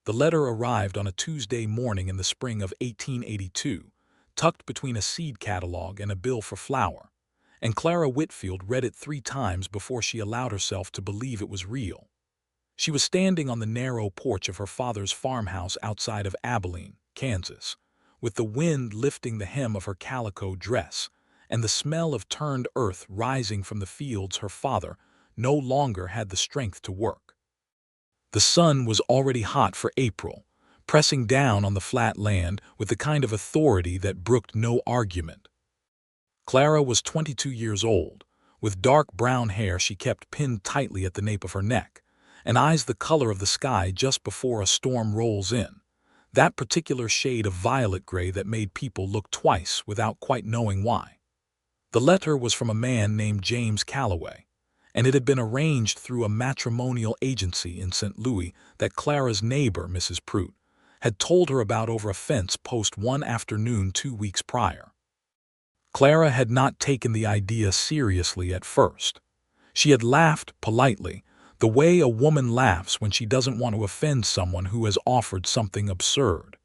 The letter arrived on a Tuesday morning in the spring of 1882, tucked between a seed catalog and a bill for flour, and Clara Whitfield read it 3 times before she allowed herself to believe it was real. She was standing on the narrow porch of her father's farmhouse outside of Abilene, Kansas, with the wind lifting the hem of her calico dress and the smell of turned earth rising from the fields her father no longer had the strength to work. The sun was already hot for April, pressing down on the flat land with the kind of authority that brooked no argument. Clara was 22 years old. With dark brown hair she kept pinned tightly at the nape of her neck, and eyes the color of the sky just before a storm rolls in, that particular shade of violet gray that made people look twice without quite knowing why. The letter was from a man named James Calloway, and it had been arranged through a matrimonial agency in St. Louis that Clara's neighbor, Mrs. Prout, had told her about over a fence post one afternoon 2 weeks prior. Clara had not taken the idea seriously at first. She had laughed politely, the way a woman laughs when she doesn't want to offend someone who has offered something absurd.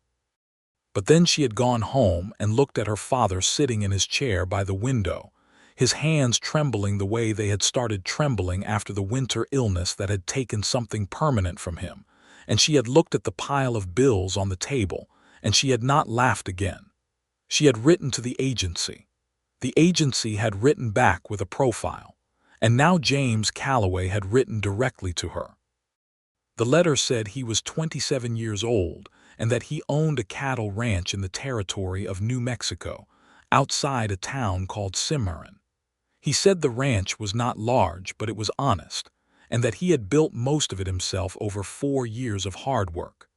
But then she had gone home and looked at her father sitting in his chair by the window, his hands trembling the way they had started trembling after the winter illness that had taken something permanent from him, and she had looked at the pile of bills on the table, and she had not laughed again. She had written to the agency. The agency had written back with a profile, and now James Calloway had written directly to her. The letter said he was 27 years old and that he owned a cattle ranch in the territory of New Mexico, outside a town called Cimarron. He said the ranch was not large, but it was honest, and that he had built most of it himself over 4 years of hard work.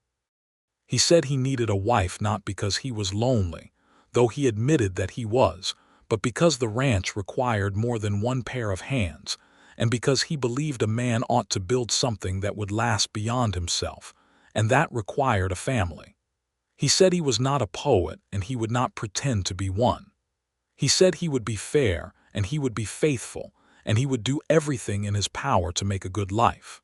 He said he needed a wife not because he was lonely, though he admitted that he was, but because the ranch required more than one pair of hands, and because he believed a man ought to build something that would last beyond himself, and that required a family. He said he was not a poet and he would not pretend to be one. He said he would be fair and he would be faithful and he would do everything in his power to make a good life.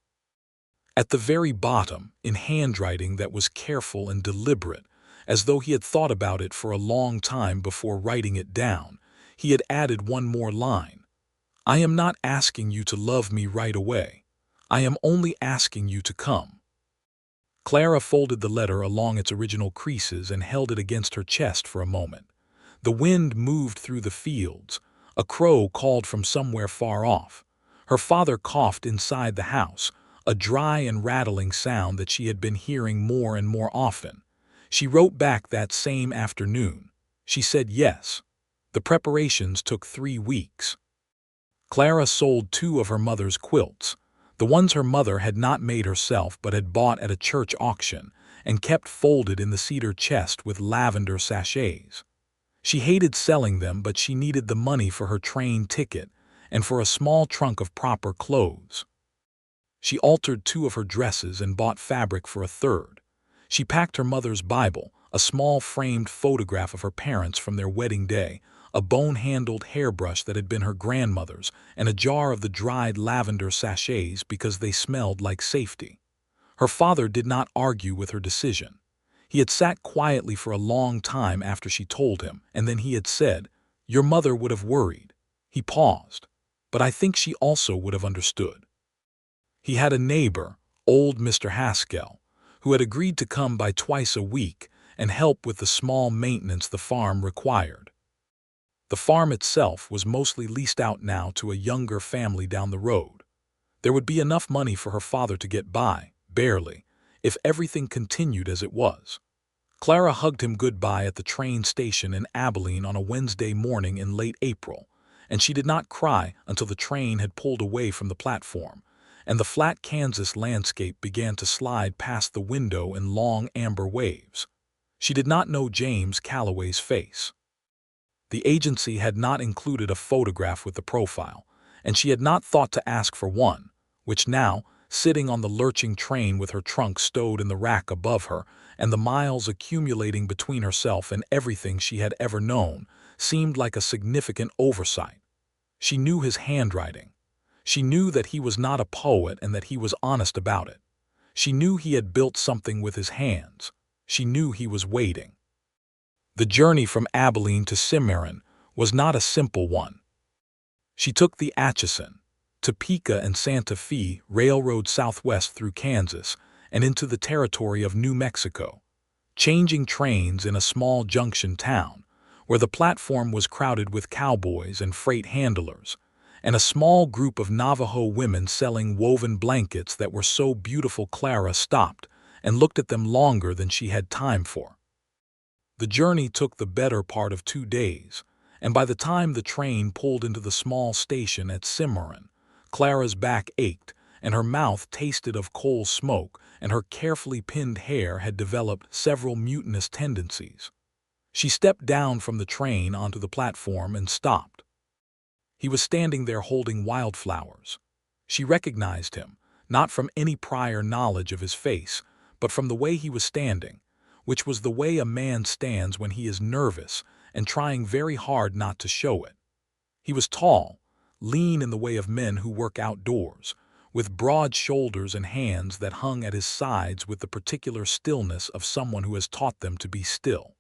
At the very bottom, in handwriting that was careful and deliberate, as though he had thought about it for a long time before writing it down, he had added one more line. I am not asking you to love me right away. I am only asking you to come. Clara folded the letter along its original creases and held it against her chest for a moment. The wind moved through the fields. A crow called from somewhere far off. Her father coughed inside the house, a dry and rattling sound that she had been hearing more and more often. She wrote back that same afternoon. She said yes. The preparations took 3 weeks. Clara sold 2 of her mother's quilts, the ones her mother had not made herself but had bought at a church auction, and kept folded in the cedar chest with lavender sachets. She hated selling them, but she needed the money for her train ticket and for a small trunk of proper clothes. She altered 2 of her dresses and bought fabric for a 3rd. She packed her mother's Bible, a small framed photograph of her parents from their wedding day, a bone-handled hairbrush that had been her grandmother's, and a jar of the dried lavender sachets because they smelled like safety. Her father did not argue with her decision. He had sat quietly for a long time after she told him, and then he had said, "Your mother would have worried." He paused, "But I think she also would have understood." He had a neighbor, old Mr. Haskell, who had agreed to come by twice a week and help with the small maintenance the farm required. The farm itself was mostly leased out now to a younger family down the road. There would be enough money for her father to get by, barely, if everything continued as it was. Clara hugged him goodbye at the train station in Abilene on a Wednesday morning in late April, and she did not cry until the train had pulled away from the platform, and the flat Kansas landscape began to slide past the window in long amber waves. She did not know James Calloway's face. The agency had not included a photograph with the profile, and she had not thought to ask for one, which now, sitting on the lurching train with her trunk stowed in the rack above her and the miles accumulating between herself and everything she had ever known, seemed like a significant oversight. She knew his handwriting. She knew that he was not a poet and that he was honest about it. She knew he had built something with his hands. She knew he was waiting. The journey from Abilene to Cimarron was not a simple one. She took the Atchison, Topeka and Santa Fe Railroad southwest through Kansas and into the territory of New Mexico, changing trains in a small junction town where the platform was crowded with cowboys and freight handlers, and a small group of Navajo women selling woven blankets that were so beautiful Clara stopped and looked at them longer than she had time for. The journey took the better part of 2 days, and by the time the train pulled into the small station at Cimarron, Clara's back ached and her mouth tasted of coal smoke, and her carefully pinned hair had developed several mutinous tendencies. She stepped down from the train onto the platform and stopped. He was standing there holding Wildflowers. She recognized him, not from any prior knowledge of his face, but from the way he was standing, which was the way a man stands when he is nervous and trying very hard not to show it. He was tall, lean in the way of men who work outdoors, with broad shoulders and hands that hung at his sides with the particular stillness of someone who has taught them to be still.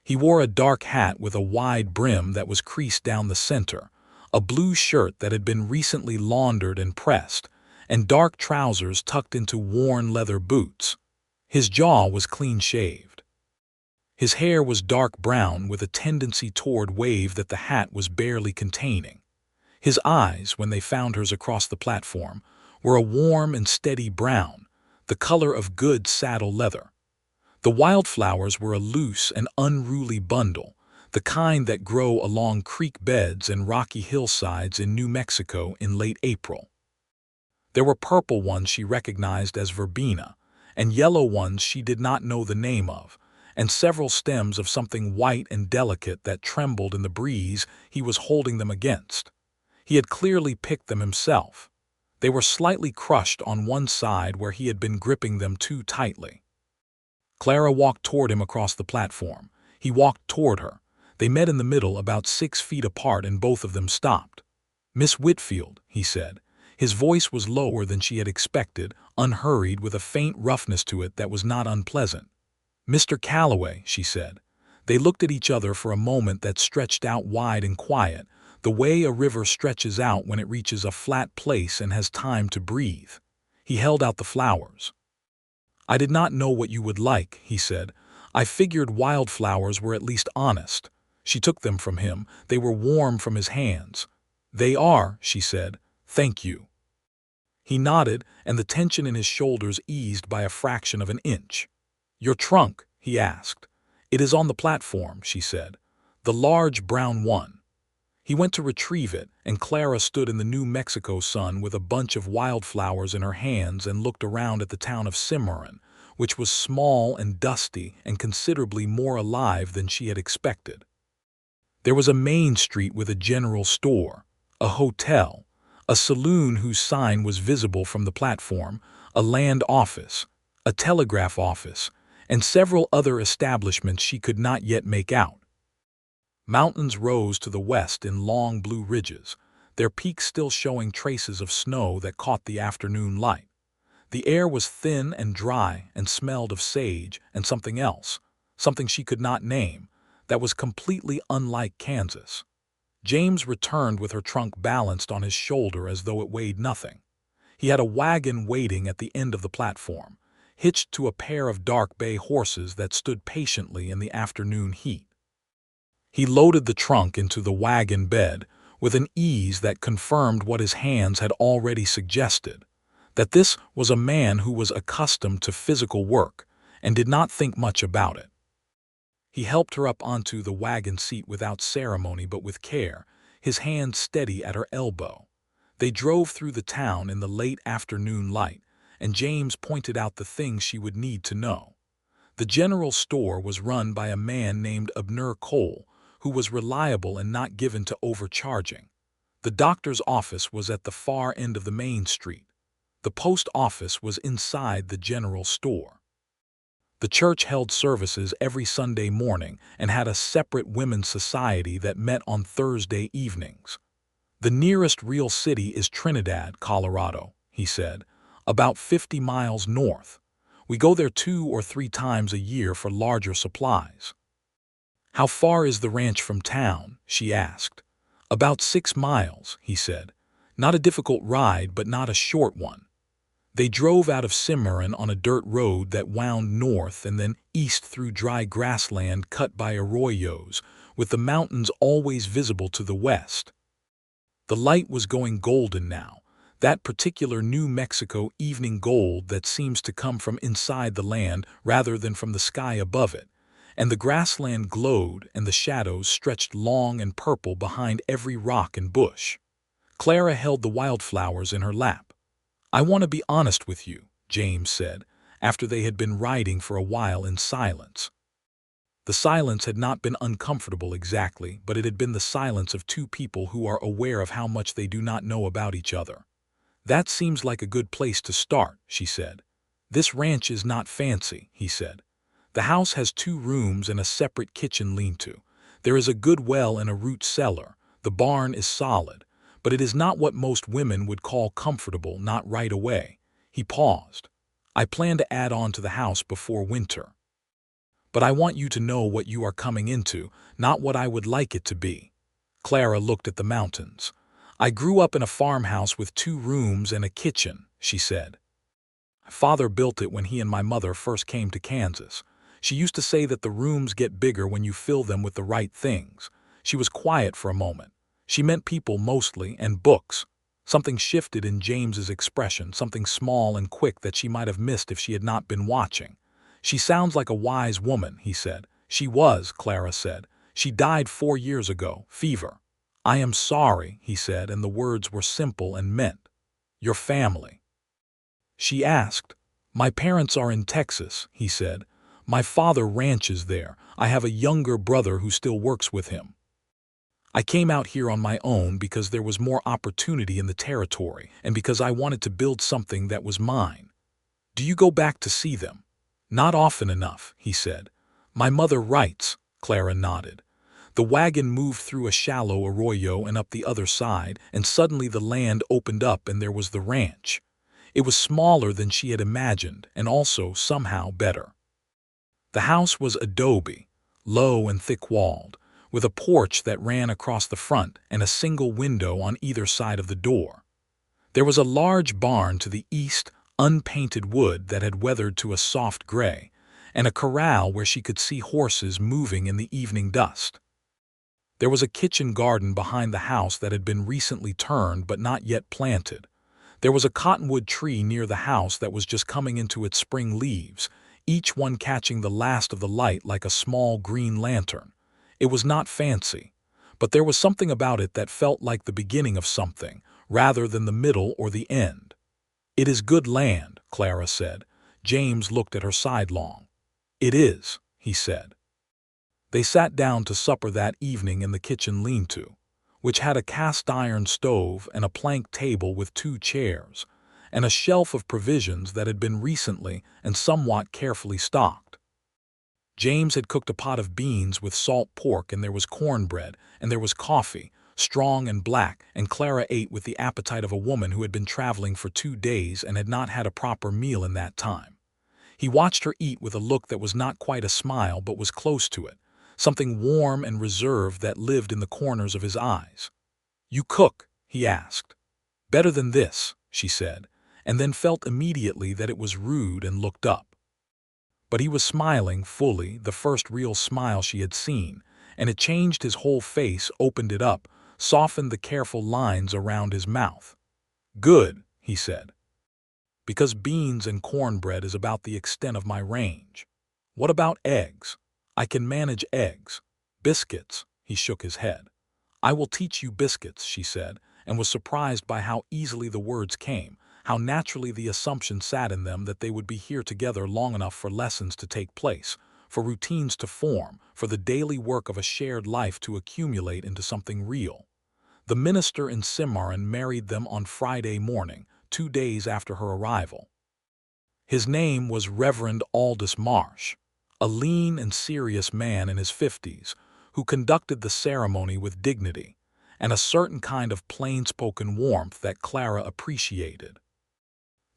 He wore a dark hat with a wide brim that was creased down the center, a blue shirt that had been recently laundered and pressed, and dark trousers tucked into worn leather boots. His jaw was clean-shaved. His hair was dark brown with a tendency toward wave that the hat was barely containing. His eyes, when they found hers across the platform, were a warm and steady brown, the color of good saddle leather. The Wildflowers were a loose and unruly bundle, the kind that grow along creek beds and rocky hillsides in New Mexico in late April. There were purple ones she recognized as verbena, and yellow ones she did not know the name of, and several stems of something white and delicate that trembled in the breeze he was holding them against. He had clearly picked them himself. They were slightly crushed on one side where he had been gripping them too tightly. Clara walked toward him across the platform. He walked toward her. They met in the middle about 6 feet apart and both of them stopped. "Miss Whitfield," he said. His voice was lower than she had expected, unhurried, with a faint roughness to it that was not unpleasant. "Mr. Calloway," she said. They looked at each other for a moment that stretched out wide and quiet, the way a river stretches out when it reaches a flat place and has time to breathe. He held out the flowers. "I did not know what you would like," he said. "I figured Wildflowers were at least honest." She took them from him. They were warm from his hands. "They are," she said. "Thank you." He nodded, and the tension in his shoulders eased by a fraction of an inch. "Your trunk?" he asked. "It is on the platform," she said. "The large brown one." He went to retrieve it, and Clara stood in the New Mexico sun with a bunch of Wildflowers in her hands and looked around at the town of Cimarron, which was small and dusty and considerably more alive than she had expected. There was a main street with a general store, a hotel, a saloon whose sign was visible from the platform, a land office, a telegraph office, and several other establishments she could not yet make out. Mountains rose to the west in long blue ridges, their peaks still showing traces of snow that caught the afternoon light. The air was thin and dry and smelled of sage and something else, something she could not name, that was completely unlike Kansas. James returned with her trunk balanced on his shoulder as though it weighed nothing. He had a wagon waiting at the end of the platform, hitched to a pair of dark bay horses that stood patiently in the afternoon heat. He loaded the trunk into the wagon bed with an ease that confirmed what his hands had already suggested, that this was a man who was accustomed to physical work and did not think much about it. He helped her up onto the wagon seat without ceremony but with care, his hand steady at her elbow. They drove through the town in the late afternoon light, and James pointed out the things she would need to know. The general store was run by a man named Abner Cole, who was reliable and not given to overcharging. The doctor's office was at the far end of the main street. The post office was inside the general store. The church held services every Sunday morning and had a separate women's society that met on Thursday evenings. "The nearest real city is Trinidad, Colorado," he said. About 50 miles north. We go there 2 or 3 times a year for larger supplies." "How far is the ranch from town?" she asked. "About 6 miles," he said. "Not a difficult ride, but not a short one." They drove out of Cimarron on a dirt road that wound north and then east through dry grassland cut by arroyos, with the mountains always visible to the west. The light was going golden now, that particular New Mexico evening gold that seems to come from inside the land rather than from the sky above it, and the grassland glowed and the shadows stretched long and purple behind every rock and bush. Clara held the wildflowers in her lap. "I want to be honest with you," James said, after they had been riding for a while in silence. The silence had not been uncomfortable exactly, but it had been the silence of two people who are aware of how much they do not know about each other. "That seems like a good place to start," she said. "This ranch is not fancy," he said. "The house has 2 rooms and a separate kitchen lean-to. There is a good well and a root cellar. The barn is solid, but it is not what most women would call comfortable, not right away." He paused. "I plan to add on to the house before winter. But I want you to know what you are coming into, not what I would like it to be." Clara looked at the mountains. "I grew up in a farmhouse with 2 rooms and a kitchen," she said. "Father built it when he and my mother first came to Kansas. She used to say that the rooms get bigger when you fill them with the right things." She was quiet for a moment. She meant people mostly, and books. Something shifted in James's expression, something small and quick that she might have missed if she had not been watching. "She sounds like a wise woman," he said. "She was," Clara said. "She died 4 years ago, fever." "I am sorry," he said, and the words were simple and meant. "Your family?" she asked. "My parents are in Texas," he said. "My father ranches there. I have a younger brother who still works with him. I came out here on my own because there was more opportunity in the territory and because I wanted to build something that was mine." "Do you go back to see them?" "Not often enough," he said. "My mother writes," Clara nodded. The wagon moved through a shallow arroyo and up the other side, and suddenly the land opened up and there was the ranch. It was smaller than she had imagined, and also somehow better. The house was adobe, low and thick-walled, with a porch that ran across the front and a single window on either side of the door. There was a large barn to the east, unpainted wood that had weathered to a soft gray, and a corral where she could see horses moving in the evening dust. There was a kitchen garden behind the house that had been recently turned but not yet planted. There was a cottonwood tree near the house that was just coming into its spring leaves, each one catching the last of the light like a small green lantern. It was not fancy, but there was something about it that felt like the beginning of something, rather than the middle or the end. "It is good land," Clara said. James looked at her sidelong. "It is," he said. They sat down to supper that evening in the kitchen lean-to, which had a cast-iron stove and a plank table with 2 chairs, and a shelf of provisions that had been recently and somewhat carefully stocked. James had cooked a pot of beans with salt pork, and there was cornbread, and there was coffee, strong and black, and Clara ate with the appetite of a woman who had been traveling for 2 days and had not had a proper meal in that time. He watched her eat with a look that was not quite a smile but was close to it, something warm and reserved that lived in the corners of his eyes. "You cook?" he asked. "Better than this," she said, and then felt immediately that it was rude and looked up. But he was smiling fully, the first real smile she had seen, and it changed his whole face, opened it up, softened the careful lines around his mouth. "Good," he said. "Because beans and cornbread is about the extent of my range. What about eggs?" "I can manage eggs." "Biscuits?" He shook his head. "I will teach you biscuits," she said, and was surprised by how easily the words came, how naturally the assumption sat in them that they would be here together long enough for lessons to take place, for routines to form, for the daily work of a shared life to accumulate into something real. The minister in Cimarron married them on Friday morning, 2 days after her arrival. His name was Reverend Aldous Marsh, a lean and serious man in his 50s, who conducted the ceremony with dignity and a certain kind of plain-spoken warmth that Clara appreciated.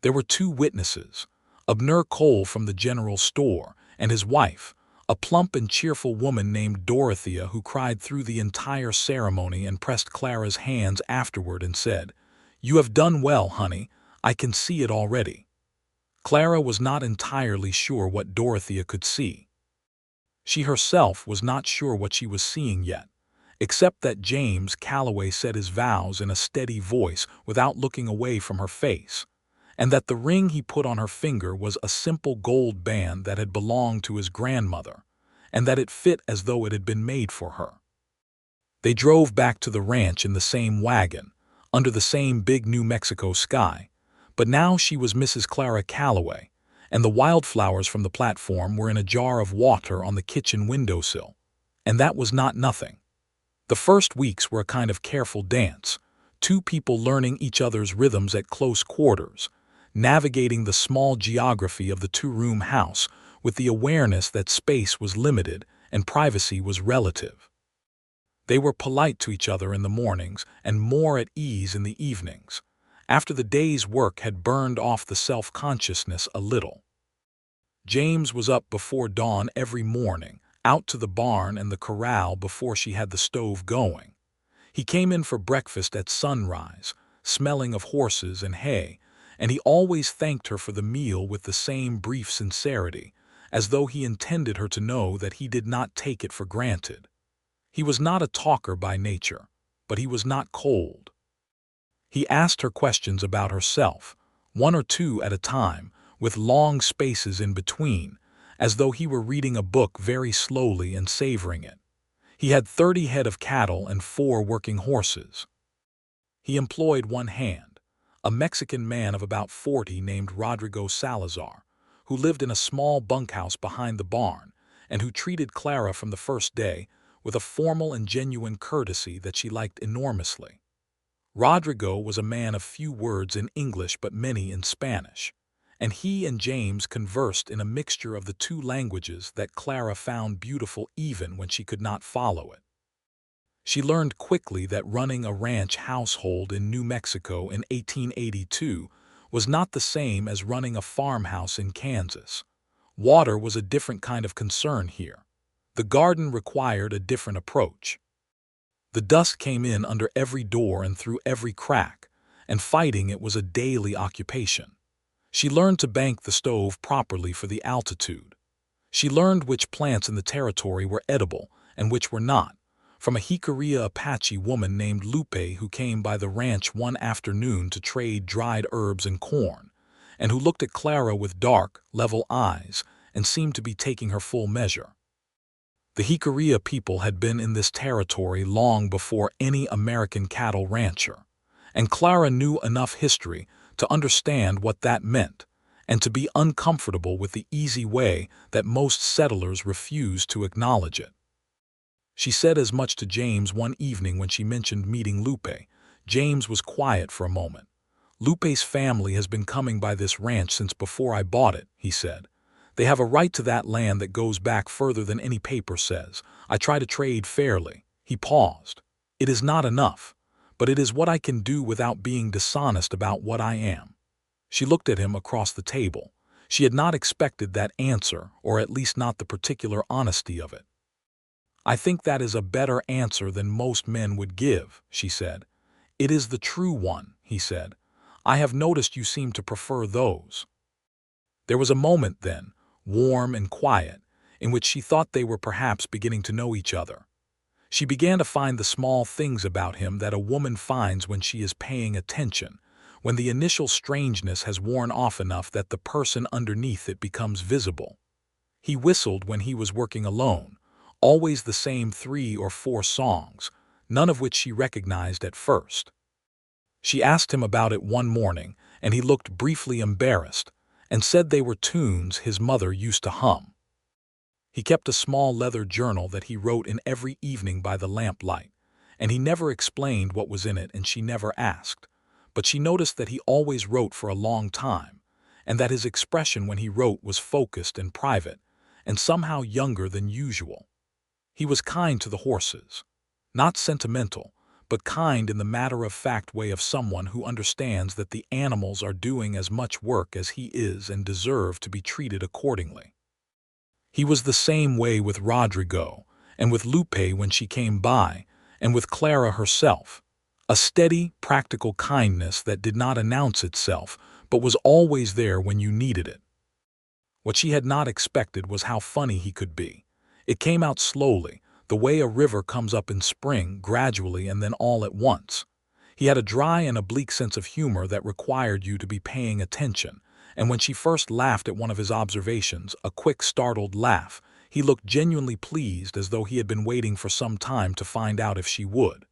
There were two witnesses, Abner Cole from the general store and his wife, a plump and cheerful woman named Dorothea, who cried through the entire ceremony and pressed Clara's hands afterward and said, "You have done well, honey. I can see it already." Clara was not entirely sure what Dorothea could see. She herself was not sure what she was seeing yet, except that James Calloway said his vows in a steady voice without looking away from her face, and that the ring he put on her finger was a simple gold band that had belonged to his grandmother, and that it fit as though it had been made for her. They drove back to the ranch in the same wagon, under the same big New Mexico sky, but now she was Mrs. Clara Calloway, and the wildflowers from the platform were in a jar of water on the kitchen windowsill, and that was not nothing. The first weeks were a kind of careful dance, two people learning each other's rhythms at close quarters, navigating the small geography of the two-room house with the awareness that space was limited and privacy was relative. They were polite to each other in the mornings and more at ease in the evenings, after the day's work had burned off the self-consciousness a little. James was up before dawn every morning, out to the barn and the corral before she had the stove going. He came in for breakfast at sunrise, smelling of horses and hay, and he always thanked her for the meal with the same brief sincerity, as though he intended her to know that he did not take it for granted. He was not a talker by nature, but he was not cold. He asked her questions about herself, one or two at a time, with long spaces in between, as though he were reading a book very slowly and savoring it. He had 30 head of cattle and 4 working horses. He employed one hand, a Mexican man of about 40 named Rodrigo Salazar, who lived in a small bunkhouse behind the barn, and who treated Clara from the first day with a formal and genuine courtesy that she liked enormously. Rodrigo was a man of few words in English but many in Spanish, and he and James conversed in a mixture of the two languages that Clara found beautiful even when she could not follow it. She learned quickly that running a ranch household in New Mexico in 1882 was not the same as running a farmhouse in Kansas. Water was a different kind of concern here. The garden required a different approach. The dust came in under every door and through every crack, and fighting it was a daily occupation. She learned to bank the stove properly for the altitude. She learned which plants in the territory were edible and which were not, from a Jicarilla Apache woman named Lupe who came by the ranch one afternoon to trade dried herbs and corn, and who looked at Clara with dark, level eyes and seemed to be taking her full measure. The Jicarilla people had been in this territory long before any American cattle rancher, and Clara knew enough history to understand what that meant and to be uncomfortable with the easy way that most settlers refused to acknowledge it. She said as much to James one evening when she mentioned meeting Lupe. James was quiet for a moment. "Lupe's family has been coming by this ranch since before I bought it," he said. "They have a right to that land that goes back further than any paper says. I try to trade fairly." He paused. "It is not enough, but it is what I can do without being dishonest about what I am." She looked at him across the table. She had not expected that answer, or at least not the particular honesty of it. "I think that is a better answer than most men would give," she said. "It is the true one," he said. "I have noticed you seem to prefer those." There was a moment then, warm and quiet, in which she thought they were perhaps beginning to know each other. She began to find the small things about him that a woman finds when she is paying attention, when the initial strangeness has worn off enough that the person underneath it becomes visible. He whistled when he was working alone, always the same 3 or 4 songs, none of which she recognized at first. She asked him about it one morning, and he looked briefly embarrassed, and said they were tunes his mother used to hum. He kept a small leather journal that he wrote in every evening by the lamplight, and he never explained what was in it and she never asked, but she noticed that he always wrote for a long time, and that his expression when he wrote was focused and private, and somehow younger than usual. He was kind to the horses. Not sentimental, but kind in the matter-of-fact way of someone who understands that the animals are doing as much work as he is and deserve to be treated accordingly. He was the same way with Rodrigo, and with Lupe when she came by, and with Clara herself. A steady, practical kindness that did not announce itself, but was always there when you needed it. What she had not expected was how funny he could be. It came out slowly, the way a river comes up in spring, gradually and then all at once. He had a dry and oblique sense of humor that required you to be paying attention, and when she first laughed at one of his observations, a quick, startled laugh, he looked genuinely pleased, as though he had been waiting for some time to find out if she would.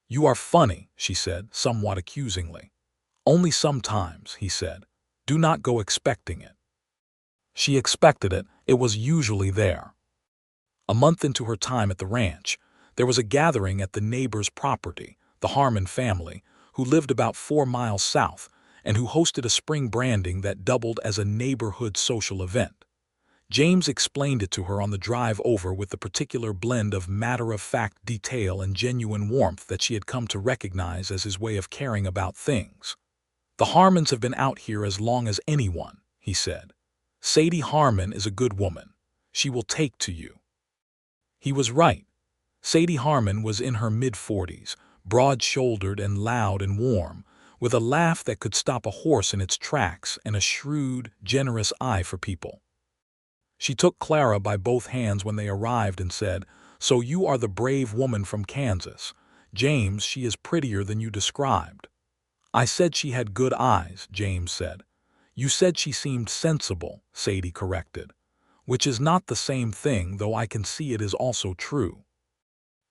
"You are funny," she said, somewhat accusingly. "Only sometimes," he said. "Do not go expecting it." She expected it. It was usually there. A month into her time at the ranch, there was a gathering at the neighbor's property, the Harmon family, who lived about 4 miles south, and who hosted a spring branding that doubled as a neighborhood social event. James explained it to her on the drive over with the particular blend of matter-of-fact detail and genuine warmth that she had come to recognize as his way of caring about things. "The Harmons have been out here as long as anyone," he said. "Sadie Harmon is a good woman. She will take to you." He was right. Sadie Harmon was in her mid-40s, broad-shouldered and loud and warm, with a laugh that could stop a horse in its tracks and a shrewd, generous eye for people. She took Clara by both hands when they arrived and said, "So you are the brave woman from Kansas. James, she is prettier than you described." "I said she had good eyes," James said. "You said she seemed sensible," Sadie corrected. "Which is not the same thing, though I can see it is also true."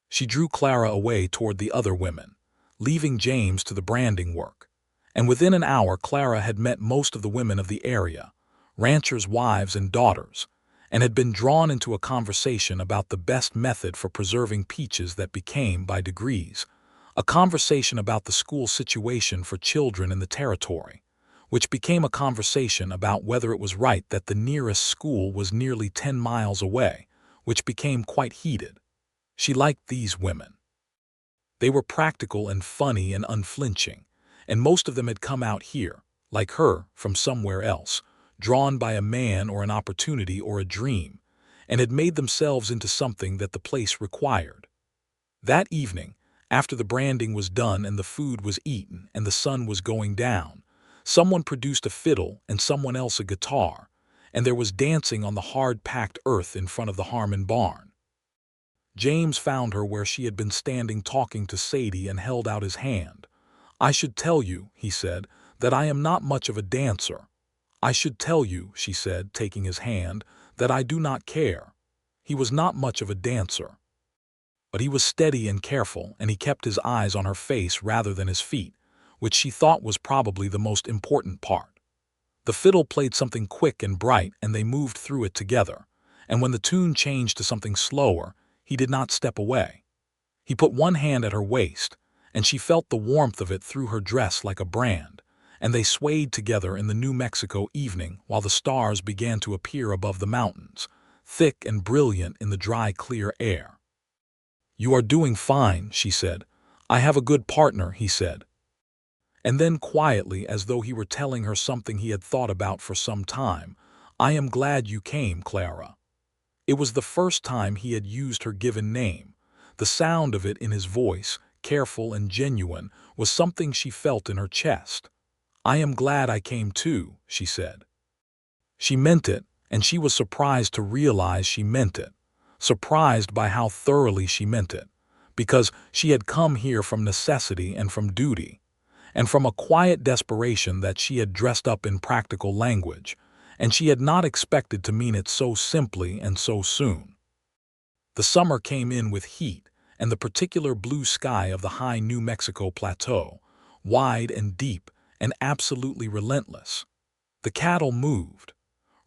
She drew Clara away toward the other women, leaving James to the branding work. And within an hour Clara had met most of the women of the area, ranchers' wives and daughters, and had been drawn into a conversation about the best method for preserving peaches that became, by degrees, a conversation about the school situation for children in the territory, which became a conversation about whether it was right that the nearest school was nearly 10 miles away, which became quite heated. She liked these women. They were practical and funny and unflinching, and most of them had come out here, like her, from somewhere else, drawn by a man or an opportunity or a dream, and had made themselves into something that the place required. That evening, after the branding was done and the food was eaten and the sun was going down, someone produced a fiddle and someone else a guitar, and there was dancing on the hard-packed earth in front of the Harmon barn. James found her where she had been standing talking to Sadie and held out his hand. "I should tell you," he said, "that I am not much of a dancer." "I should tell you," she said, taking his hand, "that I do not care." He was not much of a dancer. But he was steady and careful, and he kept his eyes on her face rather than his feet, which she thought was probably the most important part. The fiddle played something quick and bright, and they moved through it together, and when the tune changed to something slower, he did not step away. He put one hand at her waist, and she felt the warmth of it through her dress like a brand, and they swayed together in the New Mexico evening while the stars began to appear above the mountains, thick and brilliant in the dry, clear air. "You are doing fine," she said. "I have a good partner," he said. And then quietly, as though he were telling her something he had thought about for some time, "I am glad you came, Clara." It was the first time he had used her given name. The sound of it in his voice, careful and genuine, was something she felt in her chest. "I am glad I came too," she said. She meant it, and she was surprised to realize she meant it, surprised by how thoroughly she meant it, because she had come here from necessity and from duty, and from a quiet desperation that she had dressed up in practical language, and she had not expected to mean it so simply and so soon. The summer came in with heat, and the particular blue sky of the high New Mexico plateau, wide and deep and absolutely relentless. The cattle moved.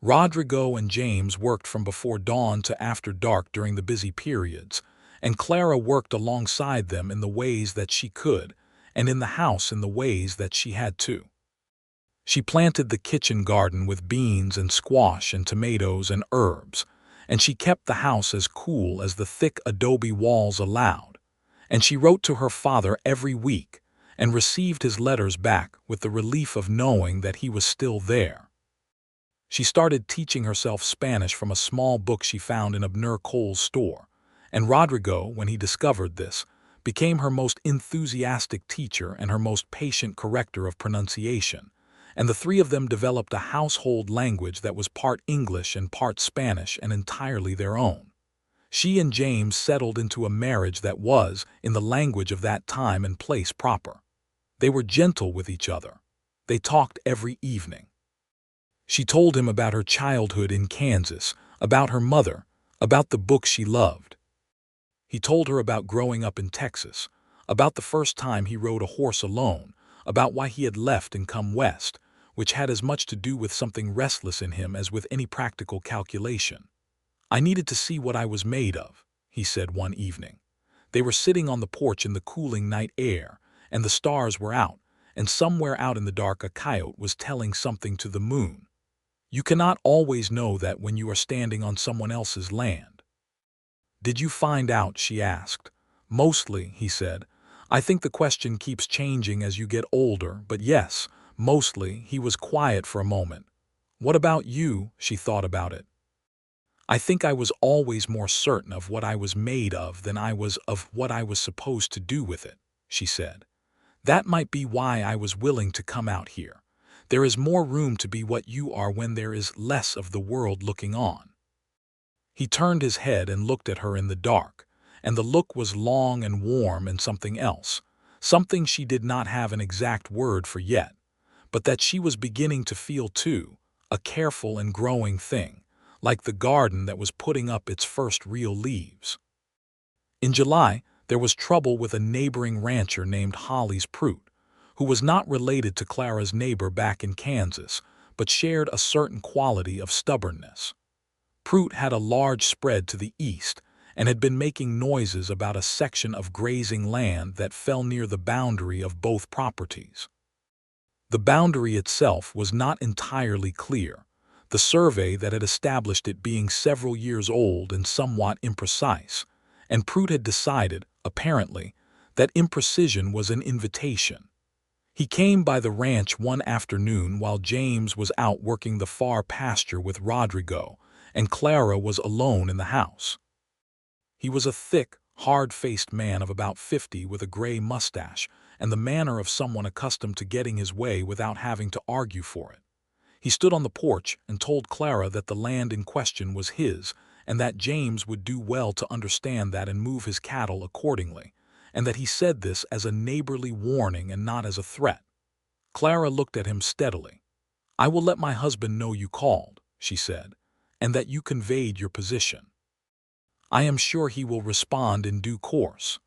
Rodrigo and James worked from before dawn to after dark during the busy periods, and Clara worked alongside them in the ways that she could, and in the house in the ways that she had to. She planted the kitchen garden with beans and squash and tomatoes and herbs, and she kept the house as cool as the thick adobe walls allowed, and she wrote to her father every week and received his letters back with the relief of knowing that he was still there. She started teaching herself Spanish from a small book she found in Abner Cole's store, and Rodrigo, when he discovered this, became her most enthusiastic teacher and her most patient corrector of pronunciation, and the three of them developed a household language that was part English and part Spanish and entirely their own. She and James settled into a marriage that was, in the language of that time and place, proper. They were gentle with each other. They talked every evening. She told him about her childhood in Kansas, about her mother, about the books she loved. He told her about growing up in Texas, about the first time he rode a horse alone, about why he had left and come west, which had as much to do with something restless in him as with any practical calculation. "I needed to see what I was made of," he said one evening. They were sitting on the porch in the cooling night air, and the stars were out, and somewhere out in the dark a coyote was telling something to the moon. You cannot always know that when you are standing on someone else's land. "Did you find out?" she asked. "Mostly," he said. "I think the question keeps changing as you get older, but yes, mostly." He was quiet for a moment. "What about you?" She thought about it. "I think I was always more certain of what I was made of than I was of what I was supposed to do with it," she said. "That might be why I was willing to come out here. There is more room to be what you are when there is less of the world looking on." He turned his head and looked at her in the dark, and the look was long and warm and something else, something she did not have an exact word for yet, but that she was beginning to feel too, a careful and growing thing, like the garden that was putting up its first real leaves. In July, there was trouble with a neighboring rancher named Hollis Prout, who was not related to Clara's neighbor back in Kansas, but shared a certain quality of stubbornness. Prout had a large spread to the east and had been making noises about a section of grazing land that fell near the boundary of both properties. The boundary itself was not entirely clear, the survey that had established it being several years old and somewhat imprecise, and Prout had decided, apparently, that imprecision was an invitation. He came by the ranch one afternoon while James was out working the far pasture with Rodrigo, and Clara was alone in the house. He was a thick, hard-faced man of about 50 with a gray mustache and the manner of someone accustomed to getting his way without having to argue for it. He stood on the porch and told Clara that the land in question was his and that James would do well to understand that and move his cattle accordingly, and that he said this as a neighborly warning and not as a threat. Clara looked at him steadily. "I will let my husband know you called," she said, "and that you conveyed your position. I am sure he will respond in due course."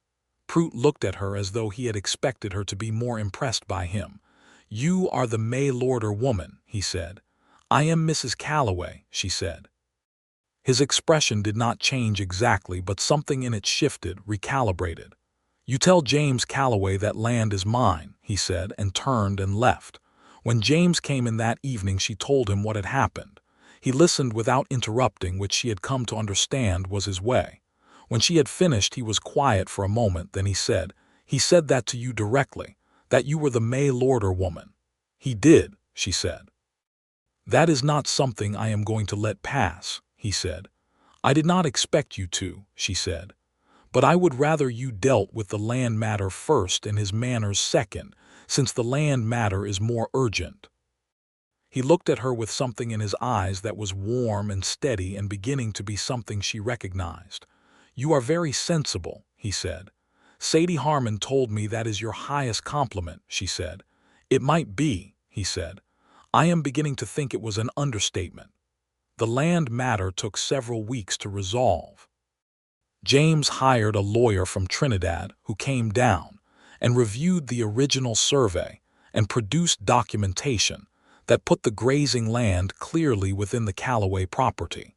Prout looked at her as though he had expected her to be more impressed by him. "You are the Maylorder woman," he said. "I am Mrs. Calloway," she said. His expression did not change exactly, but something in it shifted, recalibrated. "You tell James Calloway that land is mine," he said, and turned and left. When James came in that evening, she told him what had happened. He listened without interrupting, which she had come to understand was his way. When she had finished, he was quiet for a moment, then he said that to you directly, that you were the Maylorder woman." "He did," she said. "That is not something I am going to let pass," he said. "I did not expect you to," she said. "But I would rather you dealt with the land matter first and his manners second, since the land matter is more urgent." He looked at her with something in his eyes that was warm and steady and beginning to be something she recognized. "You are very sensible," he said. "Sadie Harmon told me that is your highest compliment," she said. "It might be," he said. "I am beginning to think it was an understatement." The land matter took several weeks to resolve. James hired a lawyer from Trinidad who came down and reviewed the original survey and produced documentation that put the grazing land clearly within the Calloway property.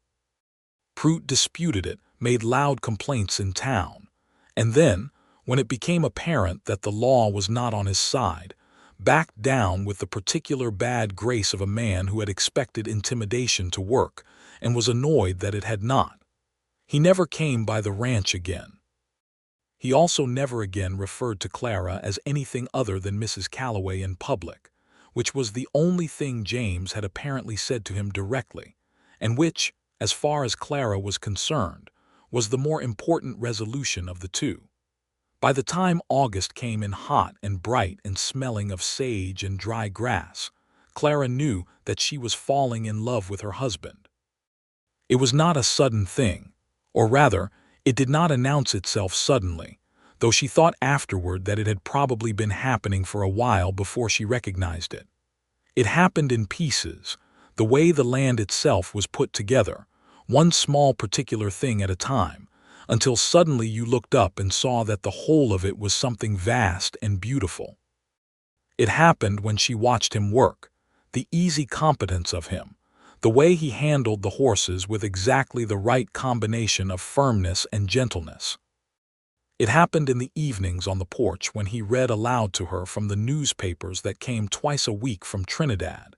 Prout disputed it, made loud complaints in town, and then, when it became apparent that the law was not on his side, backed down with the particular bad grace of a man who had expected intimidation to work and was annoyed that it had not. He never came by the ranch again. He also never again referred to Clara as anything other than Mrs. Calloway in public, which was the only thing James had apparently said to him directly, and which, as far as Clara was concerned, was the more important resolution of the two. By the time August came in hot and bright and smelling of sage and dry grass, Clara knew that she was falling in love with her husband. It was not a sudden thing, or rather, it did not announce itself suddenly, though she thought afterward that it had probably been happening for a while before she recognized it. It happened in pieces, the way the land itself was put together, one small particular thing at a time, until suddenly you looked up and saw that the whole of it was something vast and beautiful. It happened when she watched him work, the easy competence of him, the way he handled the horses with exactly the right combination of firmness and gentleness. It happened in the evenings on the porch when he read aloud to her from the newspapers that came twice a week from Trinidad,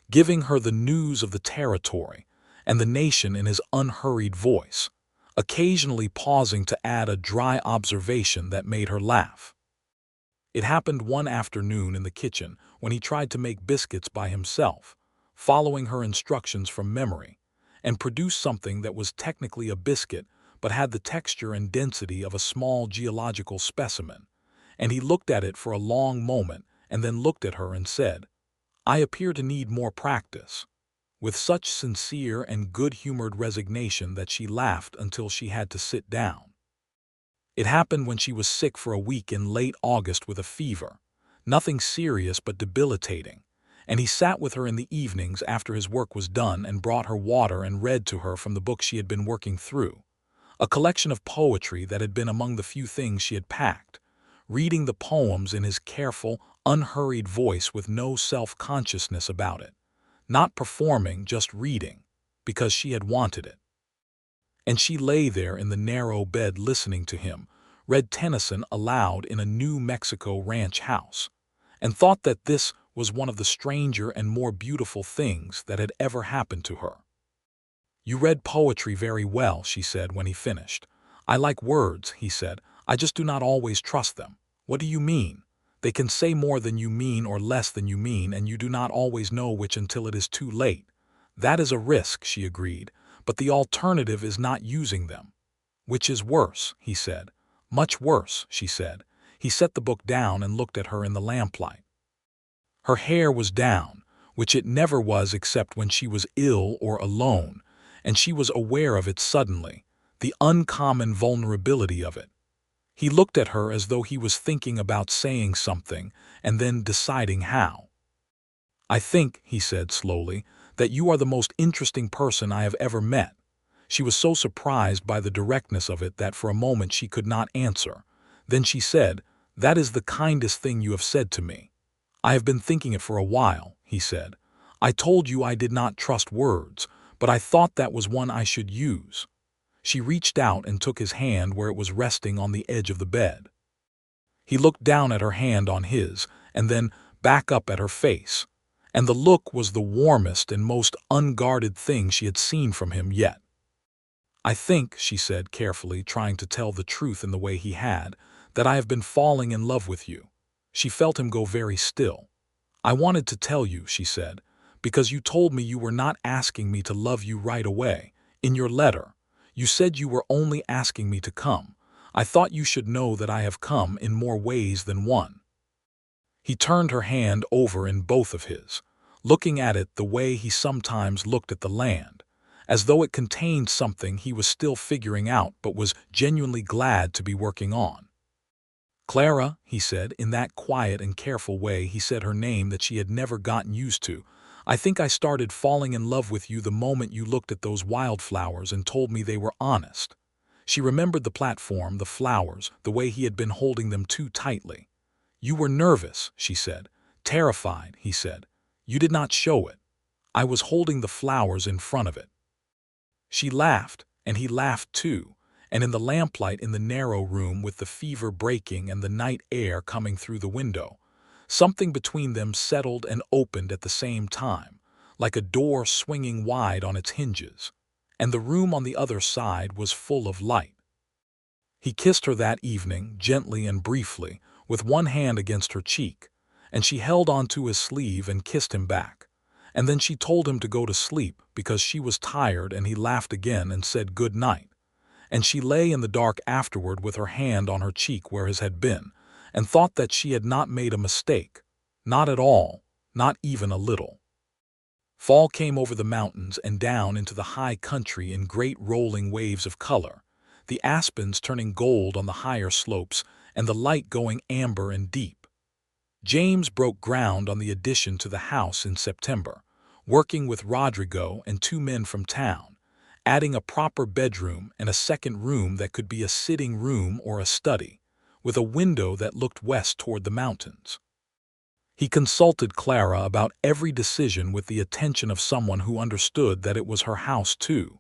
giving her the news of the territory and the nation in his unhurried voice, occasionally pausing to add a dry observation that made her laugh. It happened one afternoon in the kitchen when he tried to make biscuits by himself, following her instructions from memory, and produced something that was technically a biscuit but had the texture and density of a small geological specimen, and he looked at it for a long moment and then looked at her and said, "I appear to need more practice," with such sincere and good-humored resignation that she laughed until she had to sit down. It happened when she was sick for a week in late August with a fever, nothing serious but debilitating, and he sat with her in the evenings after his work was done and brought her water and read to her from the book she had been working through, a collection of poetry that had been among the few things she had packed, reading the poems in his careful, unhurried voice with no self-consciousness about it, not performing, just reading, because she had wanted it. And she lay there in the narrow bed listening to him, read Tennyson aloud in a New Mexico ranch house, and thought that this was one of the stranger and more beautiful things that had ever happened to her. "You read poetry very well," she said when he finished. "I like words," he said. "I just do not always trust them." "What do you mean?" "They can say more than you mean or less than you mean, and you do not always know which until it is too late." "That is a risk," she agreed, "but the alternative is not using them." "Which is worse," he said. "Much worse," she said. He set the book down and looked at her in the lamplight. Her hair was down, which it never was except when she was ill or alone, and she was aware of it suddenly, the uncommon vulnerability of it. He looked at her as though he was thinking about saying something and then deciding how. "I think," he said slowly, "that you are the most interesting person I have ever met." She was so surprised by the directness of it that for a moment she could not answer. Then she said, "That is the kindest thing you have said to me." "I have been thinking it for a while," he said. "I told you I did not trust words, but I thought that was one I should use." She reached out and took his hand where it was resting on the edge of the bed. He looked down at her hand on his, and then back up at her face, and the look was the warmest and most unguarded thing she had seen from him yet. "I think," she said carefully, trying to tell the truth in the way he had, "that I have been falling in love with you." She felt him go very still. "I wanted to tell you," she said, "because you told me you were not asking me to love you right away. In your letter, you said you were only asking me to come. I thought you should know that I have come in more ways than one." He turned her hand over in both of his, looking at it the way he sometimes looked at the land, as though it contained something he was still figuring out but was genuinely glad to be working on. "Clara," he said, in that quiet and careful way he said her name that she had never gotten used to, "I think I started falling in love with you the moment you looked at those wildflowers and told me they were honest." She remembered the platform, the flowers, the way he had been holding them too tightly. "You were nervous," she said. "Terrified," he said. "You did not show it. I was holding the flowers in front of it." She laughed, and he laughed too, and in the lamplight in the narrow room with the fever breaking and the night air coming through the window, something between them settled and opened at the same time, like a door swinging wide on its hinges, and the room on the other side was full of light. He kissed her that evening, gently and briefly, with one hand against her cheek, and she held onto his sleeve and kissed him back. And then she told him to go to sleep because she was tired, and he laughed again and said good night. And she lay in the dark afterward with her hand on her cheek where his had been, and thought that she had not made a mistake. Not at all, not even a little. Fall came over the mountains and down into the high country in great rolling waves of color, the aspens turning gold on the higher slopes and the light going amber and deep. James broke ground on the addition to the house in September, working with Rodrigo and 2 men from town, adding a proper bedroom and a second room that could be a sitting room or a study, with a window that looked west toward the mountains. He consulted Clara about every decision with the attention of someone who understood that it was her house too,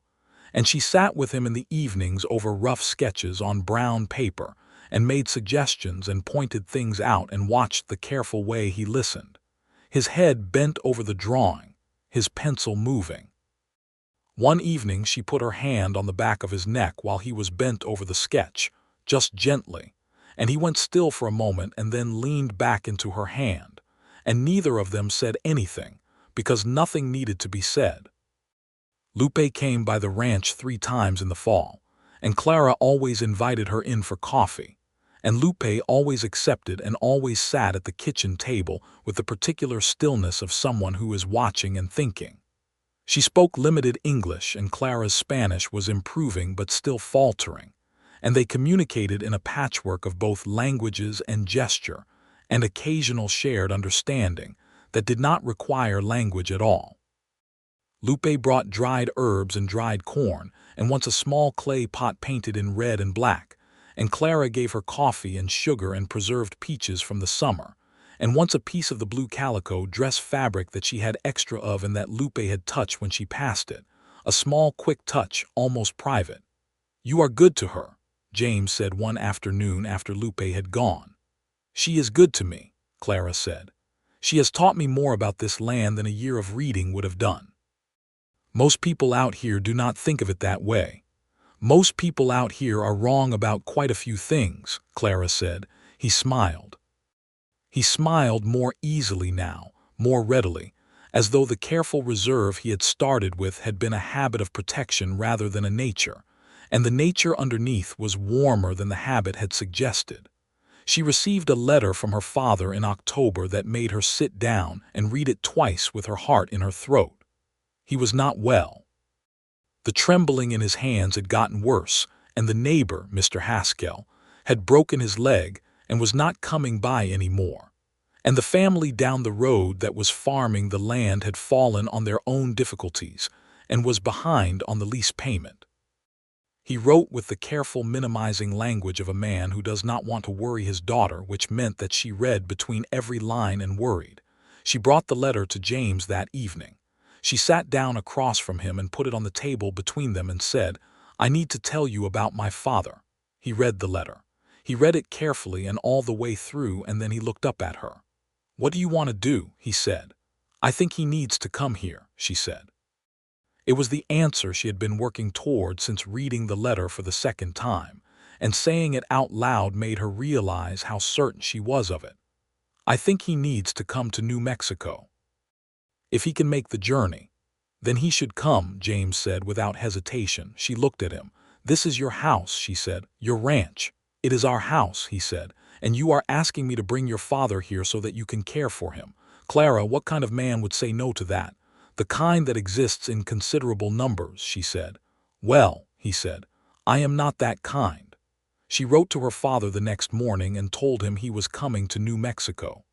and she sat with him in the evenings over rough sketches on brown paper and made suggestions and pointed things out and watched the careful way he listened, his head bent over the drawing, his pencil moving. One evening she put her hand on the back of his neck while he was bent over the sketch, just gently, and he went still for a moment and then leaned back into her hand, and neither of them said anything, because nothing needed to be said. Lupe came by the ranch 3 times in the fall, and Clara always invited her in for coffee, and Lupe always accepted and always sat at the kitchen table with the particular stillness of someone who is watching and thinking. She spoke limited English, and Clara's Spanish was improving but still faltering, and they communicated in a patchwork of both languages and gesture, and occasional shared understanding that did not require language at all. Lupe brought dried herbs and dried corn, and once a small clay pot painted in red and black, and Clara gave her coffee and sugar and preserved peaches from the summer, and once a piece of the blue calico dress fabric that she had extra of and that Lupe had touched when she passed it, a small quick touch, almost private. "You are good to her," James said one afternoon after Lupe had gone. "She is good to me," Clara said. "She has taught me more about this land than a year of reading would have done." Most people out here do not think of it that way. Most people out here are wrong about quite a few things, Clara said. He smiled. He smiled more easily now, more readily, as though the careful reserve he had started with had been a habit of protection rather than a nature, and the nature underneath was warmer than the habit had suggested. She received a letter from her father in October that made her sit down and read it twice with her heart in her throat. He was not well. The trembling in his hands had gotten worse, and the neighbor, Mr. Haskell, had broken his leg and was not coming by any more. And the family down the road that was farming the land had fallen on their own difficulties and was behind on the lease payment. He wrote with the careful minimizing language of a man who does not want to worry his daughter, which meant that she read between every line and worried. She brought the letter to James that evening. She sat down across from him and put it on the table between them and said, "I need to tell you about my father." He read the letter. He read it carefully and all the way through, and then he looked up at her. "What do you want to do?" he said. "I think he needs to come here," she said. It was the answer she had been working toward since reading the letter for the second time, and saying it out loud made her realize how certain she was of it. "I think he needs to come to New Mexico. If he can make the journey, then he should come," James said without hesitation. She looked at him. "This is your house," she said, "your ranch." "It is our house," he said, "and you are asking me to bring your father here so that you can care for him. Clara, what kind of man would say no to that?" "The kind that exists in considerable numbers," she said. "Well," he said, "I am not that kind." She wrote to her father the next morning and told him he was coming to New Mexico.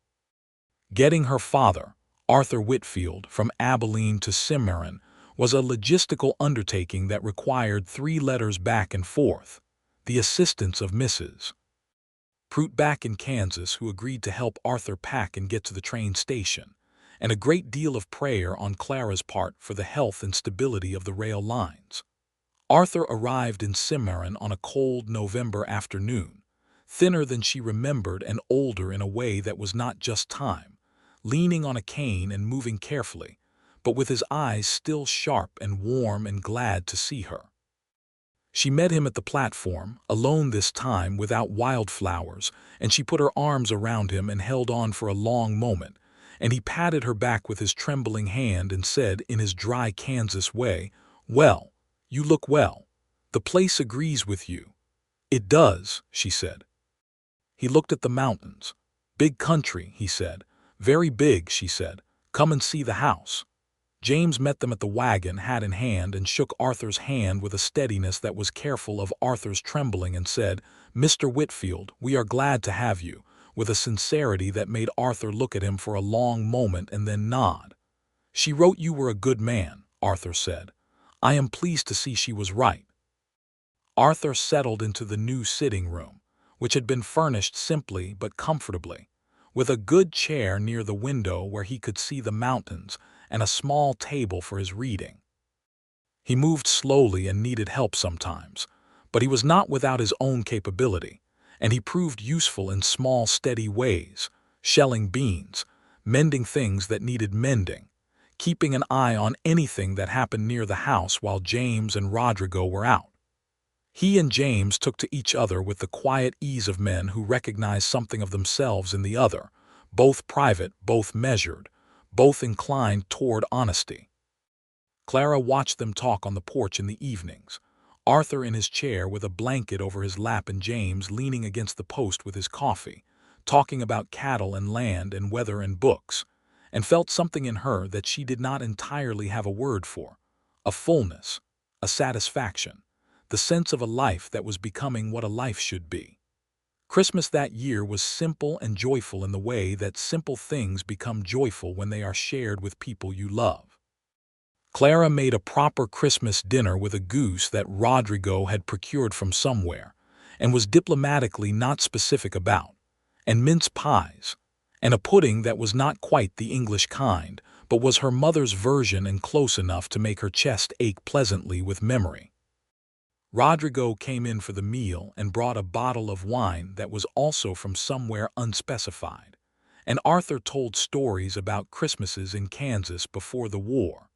Getting her father, Arthur Whitfield, from Abilene to Cimarron was a logistical undertaking that required 3 letters back and forth, the assistance of Mrs. Pruitt back in Kansas, who agreed to help Arthur pack and get to the train station, and a great deal of prayer on Clara's part for the health and stability of the rail lines. Arthur arrived in Cimarron on a cold November afternoon, thinner than she remembered and older in a way that was not just time, leaning on a cane and moving carefully, but with his eyes still sharp and warm and glad to see her. She met him at the platform, alone this time without Wildflowers, and she put her arms around him and held on for a long moment, and he patted her back with his trembling hand and said in his dry Kansas way, "Well, you look well. The place agrees with you." "It does," she said. He looked at the mountains. "Big country," he said. "Very big," she said. "Come and see the house." James met them at the wagon, hat in hand, and shook Arthur's hand with a steadiness that was careful of Arthur's trembling and said, "Mr. Whitfield, we are glad to have you," with a sincerity that made Arthur look at him for a long moment and then nod. "She wrote you were a good man," Arthur said. "I am pleased to see she was right." Arthur settled into the new sitting room, which had been furnished simply but comfortably, with a good chair near the window where he could see the mountains and a small table for his reading. He moved slowly and needed help sometimes, but he was not without his own capability, and he proved useful in small, steady ways, shelling beans, mending things that needed mending, keeping an eye on anything that happened near the house while James and Rodrigo were out. He and James took to each other with the quiet ease of men who recognize something of themselves in the other, both private, both measured, both inclined toward honesty. Clara watched them talk on the porch in the evenings, Arthur in his chair with a blanket over his lap and James leaning against the post with his coffee, talking about cattle and land and weather and books, and felt something in her that she did not entirely have a word for, a fullness, a satisfaction, the sense of a life that was becoming what a life should be. Christmas that year was simple and joyful in the way that simple things become joyful when they are shared with people you love. Clara made a proper Christmas dinner with a goose that Rodrigo had procured from somewhere, and was diplomatically not specific about, and mince pies, and a pudding that was not quite the English kind, but was her mother's version and close enough to make her chest ache pleasantly with memory. Rodrigo came in for the meal and brought a bottle of wine that was also from somewhere unspecified, and Arthur told stories about Christmases in Kansas before the war,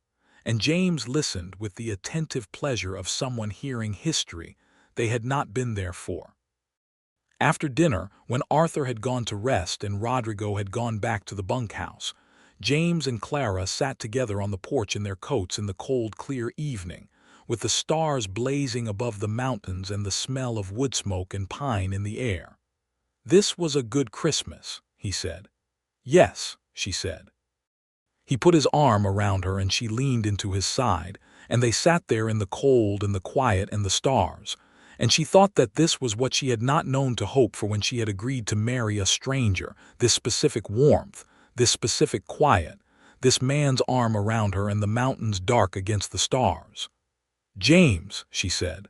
and James listened with the attentive pleasure of someone hearing history they had not been there for. After dinner, when Arthur had gone to rest and Rodrigo had gone back to the bunkhouse, James and Clara sat together on the porch in their coats in the cold, clear evening, with the stars blazing above the mountains and the smell of wood smoke and pine in the air. "This was a good Christmas," he said. "Yes," she said. He put his arm around her and she leaned into his side, and they sat there in the cold and the quiet and the stars, and she thought that this was what she had not known to hope for when she had agreed to marry a stranger, this specific warmth, this specific quiet, this man's arm around her and the mountains dark against the stars. "James," she said.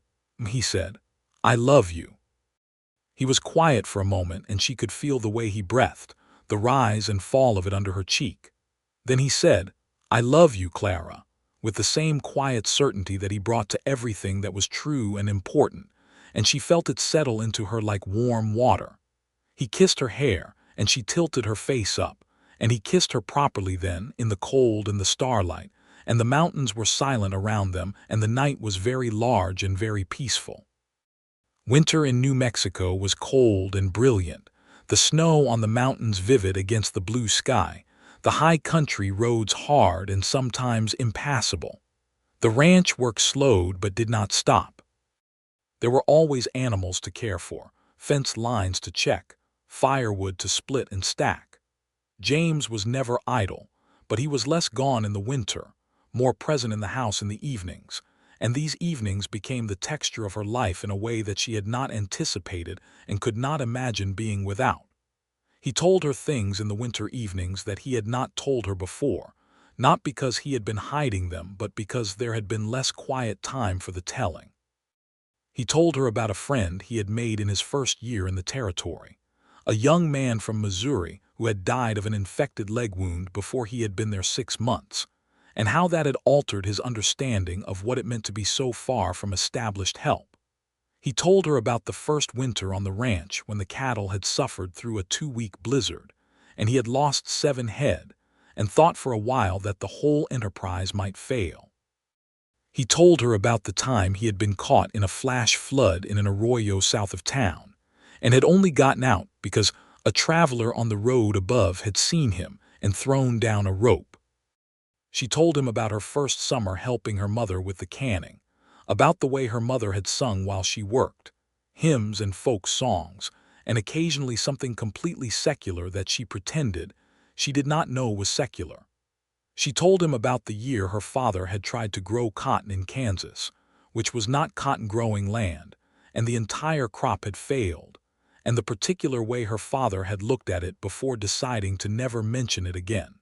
He said, "I love you." He was quiet for a moment and she could feel the way he breathed, the rise and fall of it under her cheek. Then he said, "I love you, Clara," with the same quiet certainty that he brought to everything that was true and important, and she felt it settle into her like warm water. He kissed her hair, and she tilted her face up, and he kissed her properly then, in the cold and the starlight, and the mountains were silent around them, and the night was very large and very peaceful. Winter in New Mexico was cold and brilliant, the snow on the mountains vivid against the blue sky, the high country roads hard and sometimes impassable. The ranch work slowed but did not stop. There were always animals to care for, fence lines to check, firewood to split and stack. James was never idle, but he was less gone in the winter, more present in the house in the evenings, and these evenings became the texture of her life in a way that she had not anticipated and could not imagine being without. He told her things in the winter evenings that he had not told her before, not because he had been hiding them, but because there had been less quiet time for the telling. He told her about a friend he had made in his first year in the territory, a young man from Missouri who had died of an infected leg wound before he had been there 6 months, and how that had altered his understanding of what it meant to be so far from established help. He told her about the first winter on the ranch when the cattle had suffered through a 2-week blizzard, and he had lost 7 head, and thought for a while that the whole enterprise might fail. He told her about the time he had been caught in a flash flood in an arroyo south of town, and had only gotten out because a traveler on the road above had seen him and thrown down a rope. She told him about her first summer helping her mother with the canning, about the way her mother had sung while she worked, hymns and folk songs, and occasionally something completely secular that she pretended she did not know was secular. She told him about the year her father had tried to grow cotton in Kansas, which was not cotton-growing land, and the entire crop had failed, and the particular way her father had looked at it before deciding to never mention it again.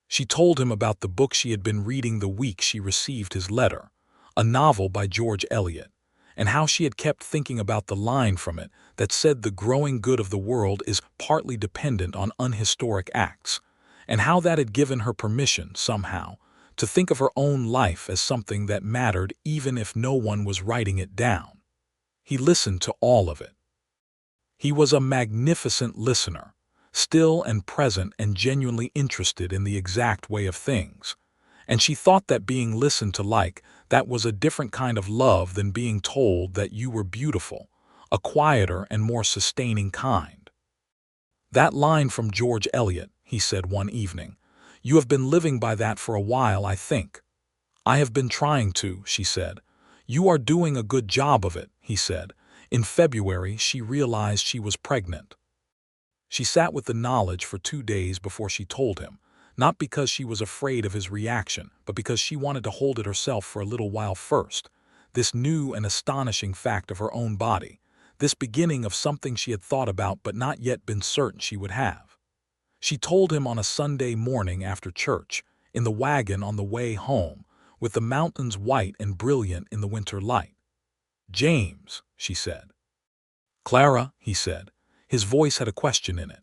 She told him about the book she had been reading the week she received his letter, a novel by George Eliot, and how she had kept thinking about the line from it that said the growing good of the world is partly dependent on unhistoric acts, and how that had given her permission, somehow, to think of her own life as something that mattered even if no one was writing it down. He listened to all of it. He was a magnificent listener, still and present and genuinely interested in the exact way of things, and she thought that being listened to like that was a different kind of love than being told that you were beautiful, a quieter and more sustaining kind. That line from George Eliot, he said one evening, you have been living by that for a while, I think. I have been trying to, she said. You are doing a good job of it, he said. In February, she realized she was pregnant. She sat with the knowledge for 2 days before she told him, not because she was afraid of his reaction, but because she wanted to hold it herself for a little while first, this new and astonishing fact of her own body, this beginning of something she had thought about but not yet been certain she would have. She told him on a Sunday morning after church, in the wagon on the way home, with the mountains white and brilliant in the winter light. James, she said. Clara, he said. His voice had a question in it.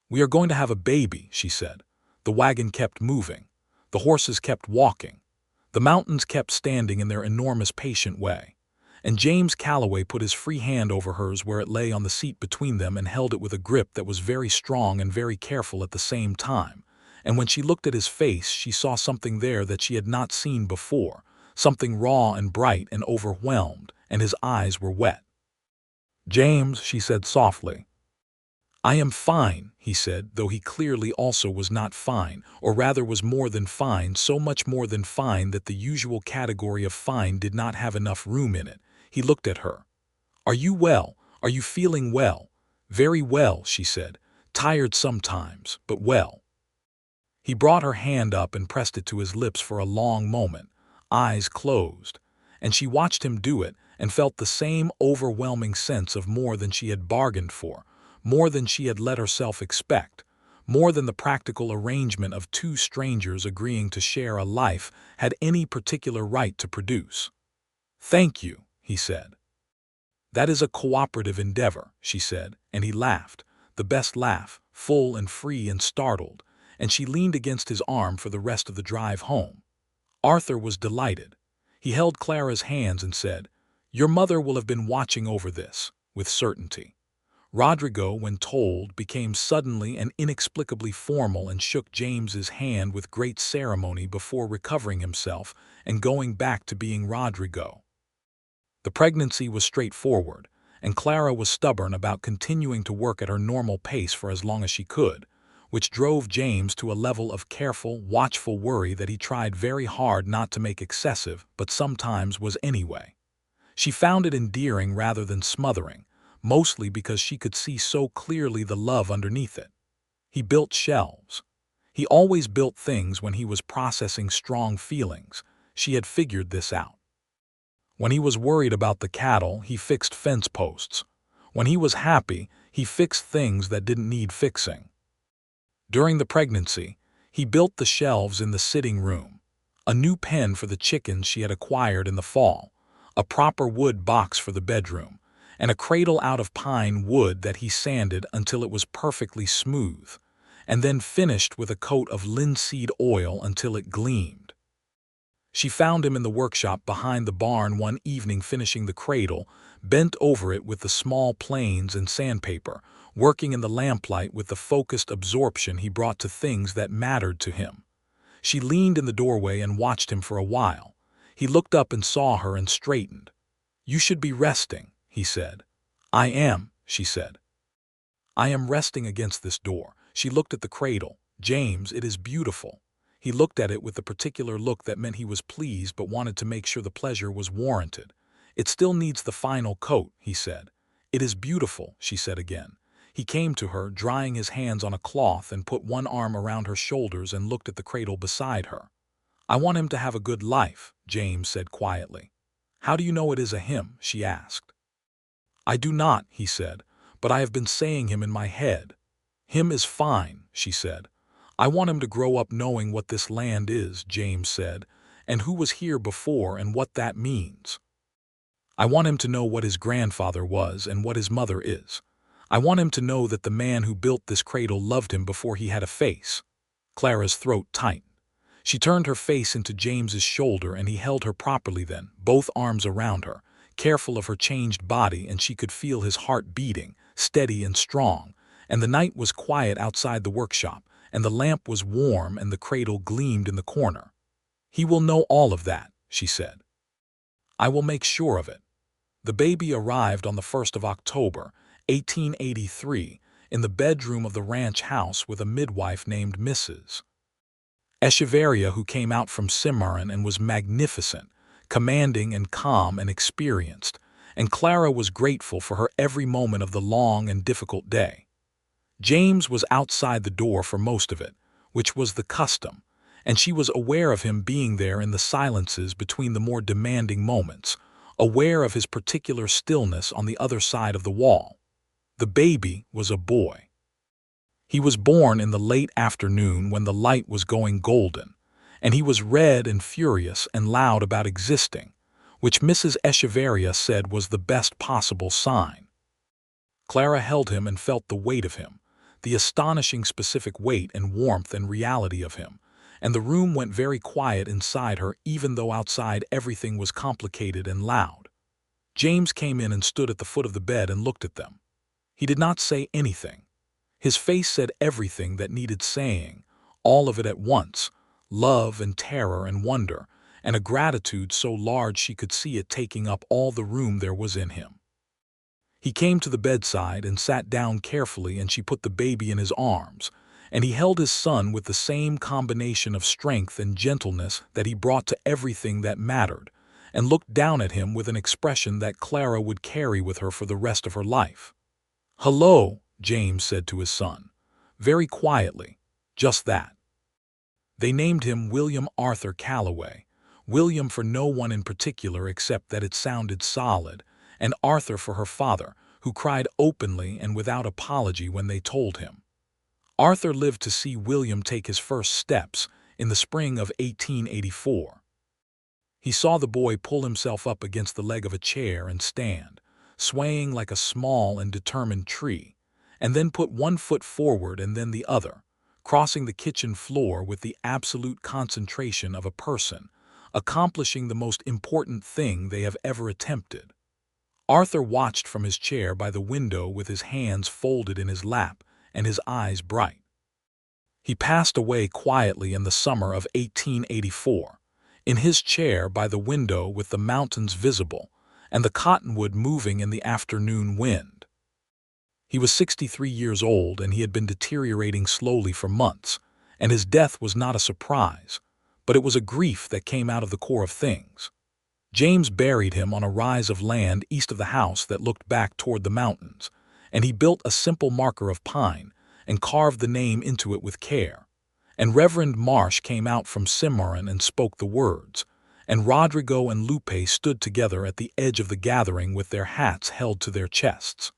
We are going to have a baby, she said. The wagon kept moving. The horses kept walking. The mountains kept standing in their enormous patient way. And James Calloway put his free hand over hers where it lay on the seat between them and held it with a grip that was very strong and very careful at the same time. And when she looked at his face, she saw something there that she had not seen before, something raw and bright and overwhelmed, and his eyes were wet. James, she said softly. I am fine, he said, though he clearly also was not fine, or rather was more than fine, so much more than fine that the usual category of fine did not have enough room in it. He looked at her. Are you well? Are you feeling well? Very well, she said. Tired sometimes, but well. He brought her hand up and pressed it to his lips for a long moment, eyes closed, and she watched him do it and felt the same overwhelming sense of more than she had bargained for, more than she had let herself expect, more than the practical arrangement of two strangers agreeing to share a life had any particular right to produce. Thank you, he said. That is a cooperative endeavor, she said, and he laughed, the best laugh, full and free and startled, and she leaned against his arm for the rest of the drive home. Arthur was delighted. He held Clara's hands and said, Your mother will have been watching over this, with certainty. Rodrigo, when told, became suddenly and inexplicably formal and shook James's hand with great ceremony before recovering himself and going back to being Rodrigo. The pregnancy was straightforward, and Clara was stubborn about continuing to work at her normal pace for as long as she could, which drove James to a level of careful, watchful worry that he tried very hard not to make excessive, but sometimes was anyway. She found it endearing rather than smothering, mostly because she could see so clearly the love underneath it. He built shelves. He always built things when he was processing strong feelings. She had figured this out. When he was worried about the cattle, he fixed fence posts. When he was happy, he fixed things that didn't need fixing. During the pregnancy, he built the shelves in the sitting room, a new pen for the chickens she had acquired in the fall, a proper wood box for the bedroom, and a cradle out of pine wood that he sanded until it was perfectly smooth, and then finished with a coat of linseed oil until it gleamed. She found him in the workshop behind the barn one evening finishing the cradle, bent over it with the small planes and sandpaper, working in the lamplight with the focused absorption he brought to things that mattered to him. She leaned in the doorway and watched him for a while. He looked up and saw her and straightened. "You should be resting," he said. "I am," she said. "I am resting against this door." She looked at the cradle. "James, it is beautiful." He looked at it with the particular look that meant he was pleased but wanted to make sure the pleasure was warranted. "It still needs the final coat," he said. "It is beautiful," she said again. He came to her, drying his hands on a cloth, and put one arm around her shoulders and looked at the cradle beside her. "I want him to have a good life," James said quietly. "How do you know it is a him?" she asked. "I do not," he said, "but I have been saying him in my head." "Him is fine," she said. "I want him to grow up knowing what this land is," James said, "and who was here before and what that means. I want him to know what his grandfather was and what his mother is. I want him to know that the man who built this cradle loved him before he had a face." Clara's throat tightened. She turned her face into James's shoulder and he held her properly then, both arms around her, careful of her changed body, and she could feel his heart beating, steady and strong. And the night was quiet outside the workshop, and the lamp was warm and the cradle gleamed in the corner. "He will know all of that," she said. "I will make sure of it." The baby arrived on the 1st of October, 1883, in the bedroom of the ranch house with a midwife named Mrs. Echeverria, who came out from Cimarron and was magnificent, commanding and calm and experienced, and Clara was grateful for her every moment of the long and difficult day. James was outside the door for most of it, which was the custom, and she was aware of him being there in the silences between the more demanding moments, aware of his particular stillness on the other side of the wall. The baby was a boy. He was born in the late afternoon when the light was going golden, and he was red and furious and loud about existing, which Mrs. Echeverria said was the best possible sign. Clara held him and felt the weight of him, the astonishing specific weight and warmth and reality of him, and the room went very quiet inside her even though outside everything was complicated and loud. James came in and stood at the foot of the bed and looked at them. He did not say anything. His face said everything that needed saying, all of it at once, love and terror and wonder, and a gratitude so large she could see it taking up all the room there was in him. He came to the bedside and sat down carefully, and she put the baby in his arms, and he held his son with the same combination of strength and gentleness that he brought to everything that mattered, and looked down at him with an expression that Clara would carry with her for the rest of her life. "Hello," James said to his son, very quietly, just that. They named him William Arthur Calloway, William for no one in particular except that it sounded solid, and Arthur for her father, who cried openly and without apology when they told him. Arthur lived to see William take his first steps in the spring of 1884. He saw the boy pull himself up against the leg of a chair and stand, swaying like a small and determined tree, and then put one foot forward and then the other, crossing the kitchen floor with the absolute concentration of a person, accomplishing the most important thing they have ever attempted. Arthur watched from his chair by the window with his hands folded in his lap and his eyes bright. He passed away quietly in the summer of 1884, in his chair by the window with the mountains visible and the cottonwood moving in the afternoon wind. He was 63 years old, and he had been deteriorating slowly for months, and his death was not a surprise, but it was a grief that came out of the core of things. James buried him on a rise of land east of the house that looked back toward the mountains, and he built a simple marker of pine and carved the name into it with care. And Reverend Marsh came out from Cimarron and spoke the words, and Rodrigo and Lupe stood together at the edge of the gathering with their hats held to their chests.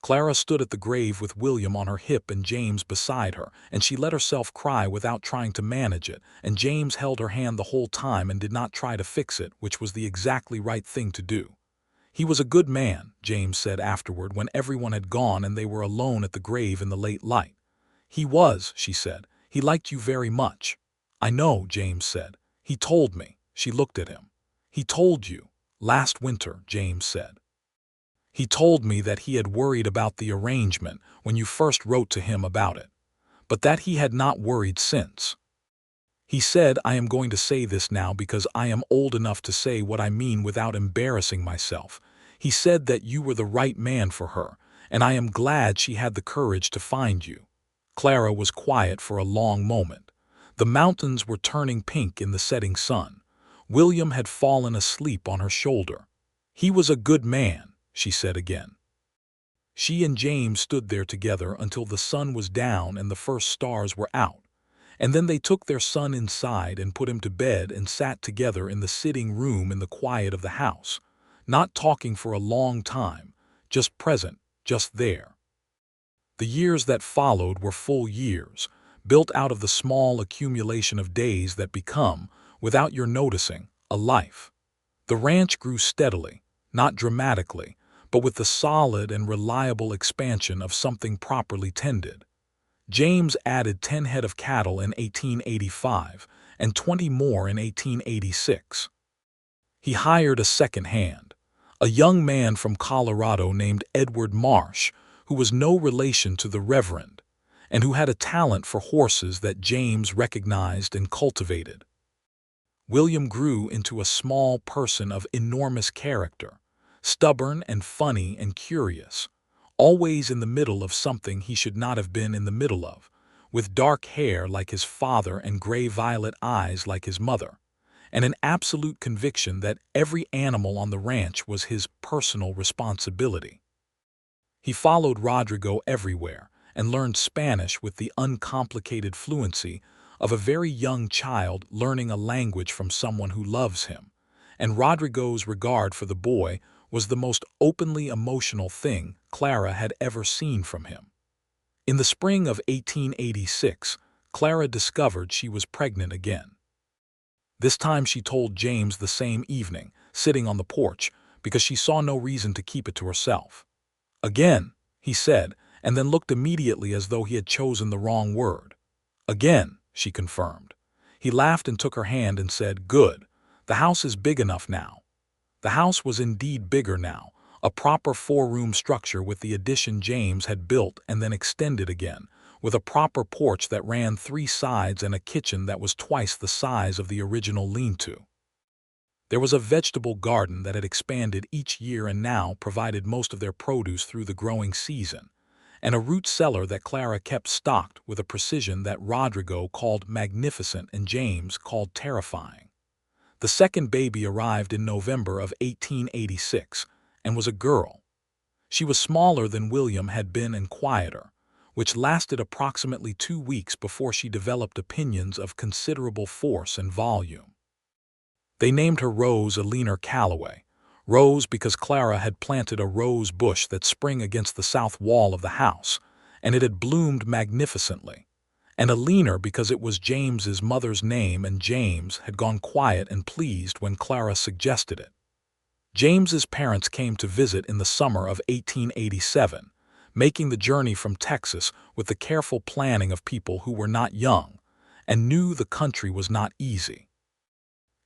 Clara stood at the grave with William on her hip and James beside her, and she let herself cry without trying to manage it, and James held her hand the whole time and did not try to fix it, which was the exactly right thing to do. "He was a good man," James said afterward when everyone had gone and they were alone at the grave in the late light. "He was," she said. "He liked you very much." "I know," James said. "He told me." She looked at him. "He told you last winter," James said. "He told me that he had worried about the arrangement when you first wrote to him about it, but that he had not worried since." He said, "I am going to say this now because I am old enough to say what I mean without embarrassing myself. He said that you were the right man for her, and I am glad she had the courage to find you." Clara was quiet for a long moment. The mountains were turning pink in the setting sun. William had fallen asleep on her shoulder. "He was a good man," she said again. She and James stood there together until the sun was down and the first stars were out. And then they took their son inside and put him to bed and sat together in the sitting room in the quiet of the house, not talking for a long time, just present, just there. The years that followed were full years, built out of the small accumulation of days that become, without your noticing, a life. The ranch grew steadily, not dramatically, but with the solid and reliable expansion of something properly tended. James added 10 head of cattle in 1885 and 20 more in 1886. He hired a second hand, a young man from Colorado named Edward Marsh, who was no relation to the Reverend, and who had a talent for horses that James recognized and cultivated. William grew into a small person of enormous character, stubborn and funny and curious, always in the middle of something he should not have been in the middle of, with dark hair like his father and gray-violet eyes like his mother, and an absolute conviction that every animal on the ranch was his personal responsibility. He followed Rodrigo everywhere and learned Spanish with the uncomplicated fluency of a very young child learning a language from someone who loves him, and Rodrigo's regard for the boy was the most openly emotional thing Clara had ever seen from him. In the spring of 1886, Clara discovered she was pregnant again. This time she told James the same evening, sitting on the porch, because she saw no reason to keep it to herself. "Again," he said, and then looked immediately as though he had chosen the wrong word. "Again," she confirmed. He laughed and took her hand and said, "Good. The house is big enough now." The house was indeed bigger now, a proper four-room structure with the addition James had built and then extended again, with a proper porch that ran 3 sides and a kitchen that was twice the size of the original lean-to. There was a vegetable garden that had expanded each year and now provided most of their produce through the growing season, and a root cellar that Clara kept stocked with a precision that Rodrigo called magnificent and James called terrifying. The second baby arrived in November of 1886 and was a girl. She was smaller than William had been and quieter, which lasted approximately 2 weeks before she developed opinions of considerable force and volume. They named her Rose Eleanor Calloway, Rose because Clara had planted a rose bush that sprang against the south wall of the house, and it had bloomed magnificently, and Eleanor because it was James's mother's name and James had gone quiet and pleased when Clara suggested it. James's parents came to visit in the summer of 1887, making the journey from Texas with the careful planning of people who were not young and knew the country was not easy.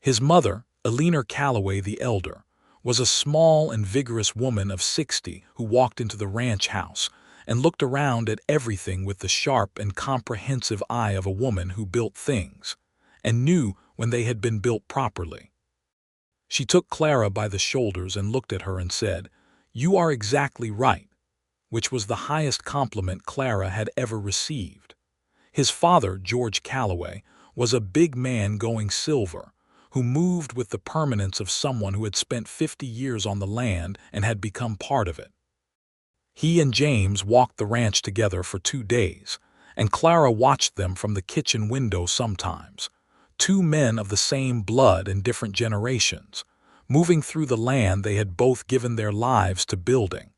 His mother, Eleanor Calloway the elder, was a small and vigorous woman of 60 who walked into the ranch house and looked around at everything with the sharp and comprehensive eye of a woman who built things, and knew when they had been built properly. She took Clara by the shoulders and looked at her and said, "You are exactly right," which was the highest compliment Clara had ever received. His father, George Calloway, was a big man going silver, who moved with the permanence of someone who had spent 50 years on the land and had become part of it. He and James walked the ranch together for 2 days, and Clara watched them from the kitchen window sometimes. 2 men of the same blood and different generations, moving through the land they had both given their lives to building.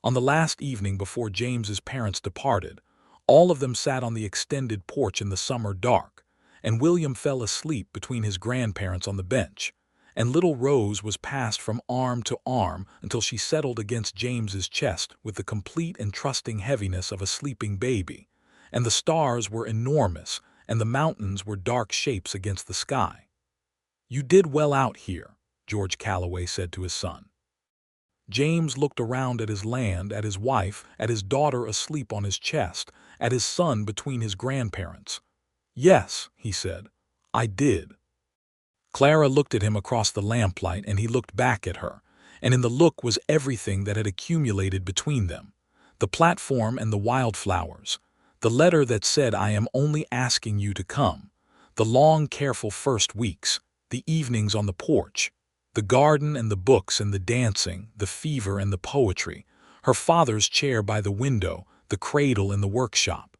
On the last evening before James's parents departed, all of them sat on the extended porch in the summer dark, and William fell asleep between his grandparents on the bench, and little Rose was passed from arm to arm until she settled against James's chest with the complete and trusting heaviness of a sleeping baby, and the stars were enormous, and the mountains were dark shapes against the sky. "You did well out here," George Calloway said to his son. James looked around at his land, at his wife, at his daughter asleep on his chest, at his son between his grandparents. "Yes," he said, "I did." Clara looked at him across the lamplight, and he looked back at her, and in the look was everything that had accumulated between them. The platform and the wildflowers, the letter that said, "I am only asking you to come," the long, careful first weeks, the evenings on the porch, the garden and the books and the dancing, the fever and the poetry, her father's chair by the window, the cradle in the workshop.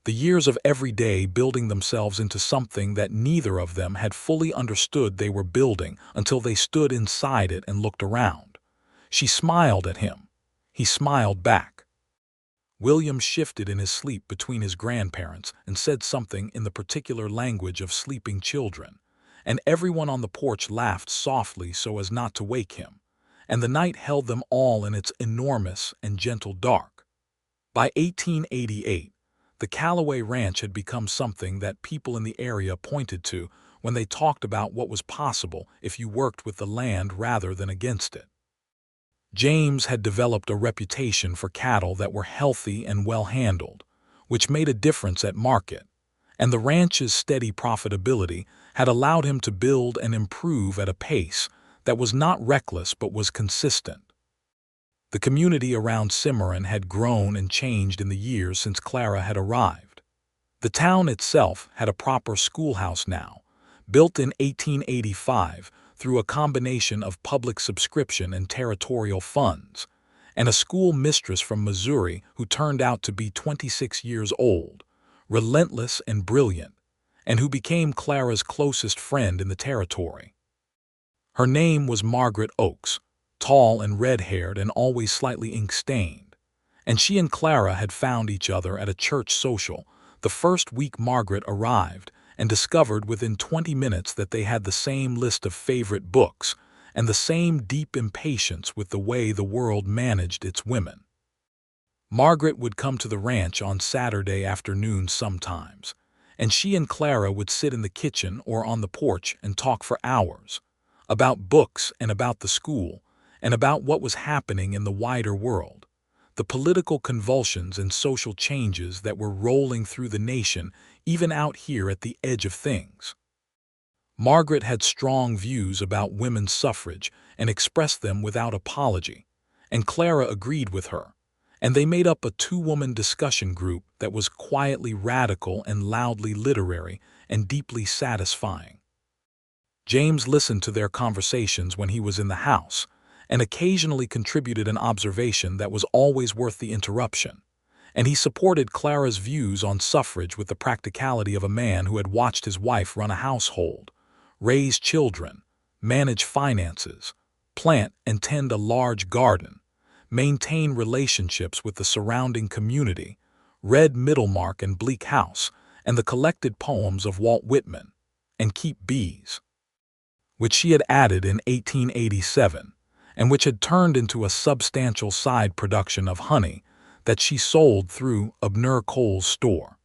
The years of every day building themselves into something that neither of them had fully understood they were building until they stood inside it and looked around. She smiled at him. He smiled back. William shifted in his sleep between his grandparents and said something in the particular language of sleeping children, and everyone on the porch laughed softly so as not to wake him, and the night held them all in its enormous and gentle dark. By 1888, the Calloway Ranch had become something that people in the area pointed to when they talked about what was possible if you worked with the land rather than against it. James had developed a reputation for cattle that were healthy and well-handled, which made a difference at market, and the ranch's steady profitability had allowed him to build and improve at a pace that was not reckless but was consistent. The community around Cimarron had grown and changed in the years since Clara had arrived. The town itself had a proper schoolhouse now, built in 1885 through a combination of public subscription and territorial funds, and a school mistress from Missouri who turned out to be 26 years old, relentless and brilliant, and who became Clara's closest friend in the territory. Her name was Margaret Oakes, tall and red-haired and always slightly ink-stained, and she and Clara had found each other at a church social the first week Margaret arrived, and discovered within 20 minutes that they had the same list of favorite books and the same deep impatience with the way the world managed its women. Margaret would come to the ranch on Saturday afternoons sometimes, and she and Clara would sit in the kitchen or on the porch and talk for hours, about books and about the school, and about what was happening in the wider world, the political convulsions and social changes that were rolling through the nation even out here at the edge of things. Margaret had strong views about women's suffrage and expressed them without apology, and Clara agreed with her, and they made up a two-woman discussion group that was quietly radical and loudly literary and deeply satisfying. James listened to their conversations when he was in the house, and occasionally contributed an observation that was always worth the interruption, and he supported Clara's views on suffrage with the practicality of a man who had watched his wife run a household, raise children, manage finances, plant and tend a large garden, maintain relationships with the surrounding community, read Middlemarch and Bleak House and the collected poems of Walt Whitman, and keep bees, which she had added in 1887, and which had turned into a substantial side production of honey that she sold through Abner Cole's store.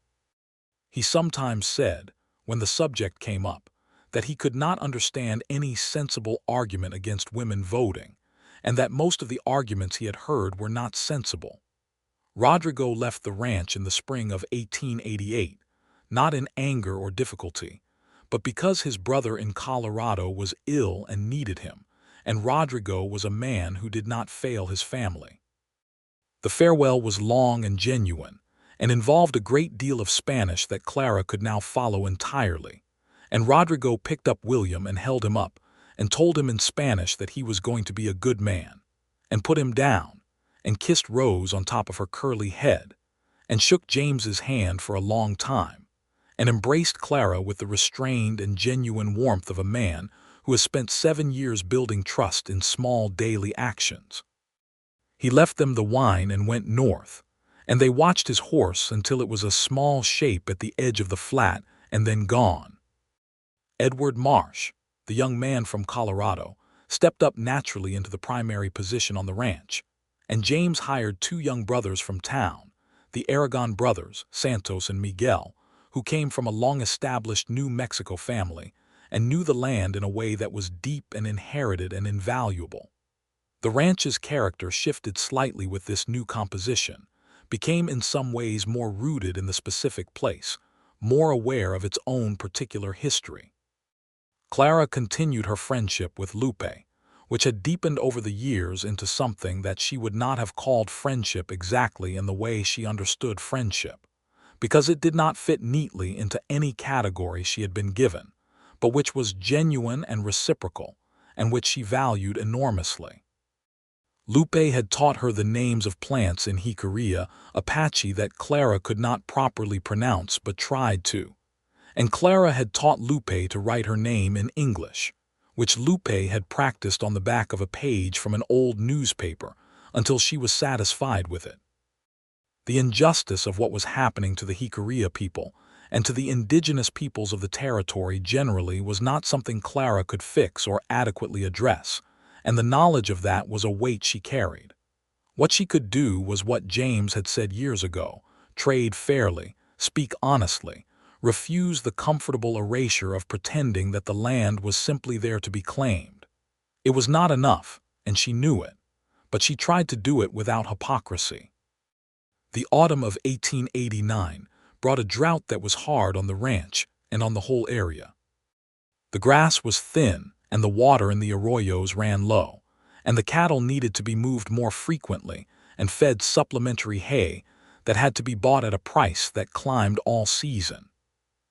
He sometimes said, when the subject came up, that he could not understand any sensible argument against women voting, and that most of the arguments he had heard were not sensible. Rodrigo left the ranch in the spring of 1888, not in anger or difficulty, but because his brother in Colorado was ill and needed him, and Rodrigo was a man who did not fail his family. The farewell was long and genuine, and involved a great deal of Spanish that Clara could now follow entirely, and Rodrigo picked up William and held him up, and told him in Spanish that he was going to be a good man, and put him down, and kissed Rose on top of her curly head, and shook James's hand for a long time, and embraced Clara with the restrained and genuine warmth of a man who has spent 7 years building trust in small daily actions. He left them the wine and went north, and they watched his horse until it was a small shape at the edge of the flat and then gone. Edward Marsh, the young man from Colorado, stepped up naturally into the primary position on the ranch, and James hired 2 young brothers from town, the Aragon brothers, Santos and Miguel, who came from a long-established New Mexico family and knew the land in a way that was deep and inherited and invaluable. The ranch's character shifted slightly with this new composition, became in some ways more rooted in the specific place, more aware of its own particular history. Clara continued her friendship with Lupe, which had deepened over the years into something that she would not have called friendship exactly in the way she understood friendship, because it did not fit neatly into any category she had been given, but which was genuine and reciprocal, and which she valued enormously. Lupe had taught her the names of plants in Jicarilla Apache that Clara could not properly pronounce but tried to, and Clara had taught Lupe to write her name in English, which Lupe had practiced on the back of a page from an old newspaper until she was satisfied with it. The injustice of what was happening to the Jicarilla people and to the indigenous peoples of the territory generally was not something Clara could fix or adequately address, and the knowledge of that was a weight she carried. What she could do was what James had said years ago: trade fairly, speak honestly, refuse the comfortable erasure of pretending that the land was simply there to be claimed. It was not enough, and she knew it, but she tried to do it without hypocrisy. The autumn of 1889 brought a drought that was hard on the ranch and on the whole area. The grass was thin, and the water in the arroyos ran low, and the cattle needed to be moved more frequently and fed supplementary hay that had to be bought at a price that climbed all season.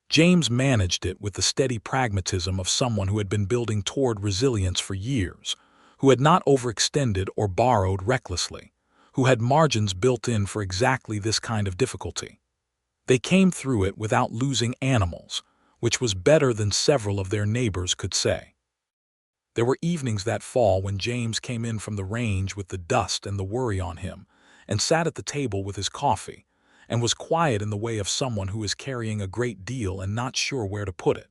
James managed it with the steady pragmatism of someone who had been building toward resilience for years, who had not overextended or borrowed recklessly, who had margins built in for exactly this kind of difficulty. They came through it without losing animals, which was better than several of their neighbors could say. There were evenings that fall when James came in from the range with the dust and the worry on him, and sat at the table with his coffee, and was quiet in the way of someone who is carrying a great deal and not sure where to put it.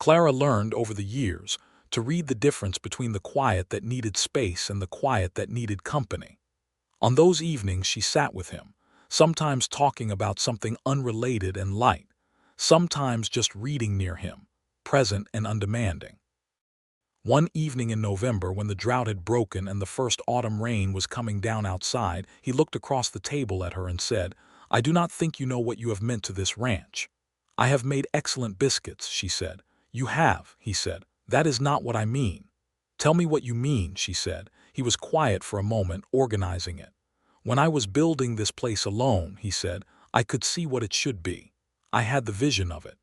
Clara learned over the years to read the difference between the quiet that needed space and the quiet that needed company. On those evenings she sat with him, sometimes talking about something unrelated and light, sometimes just reading near him, present and undemanding. One evening in November, when the drought had broken and the first autumn rain was coming down outside, he looked across the table at her and said, "I do not think you know what you have meant to this ranch." "I have made excellent biscuits," she said. "You have," he said. "That is not what I mean." "Tell me what you mean," she said. He was quiet for a moment, organizing it. "When I was building this place alone," he said, "I could see what it should be. I had the vision of it.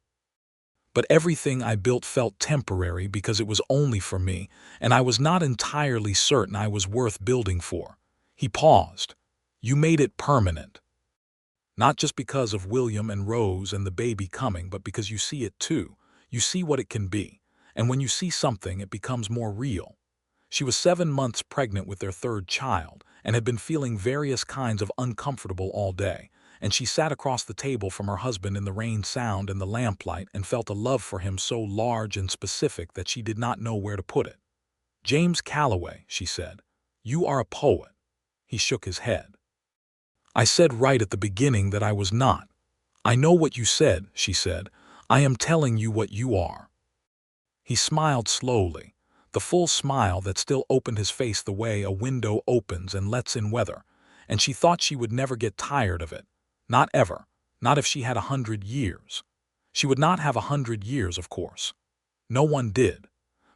But everything I built felt temporary because it was only for me, and I was not entirely certain I was worth building for." He paused. "You made it permanent. Not just because of William and Rose and the baby coming, but because you see it too. You see what it can be, and when you see something, it becomes more real." She was 7 months pregnant with their third child and had been feeling various kinds of uncomfortable all day, and she sat across the table from her husband in the rain sound and the lamplight and felt a love for him so large and specific that she did not know where to put it. "James Calloway," she said, "you are a poet." He shook his head. "I said right at the beginning that I was not." "I know what you said," she said. "I am telling you what you are." He smiled slowly, the full smile that still opened his face the way a window opens and lets in weather, and she thought she would never get tired of it. Not ever, not if she had 100 years. She would not have 100 years, of course. No one did.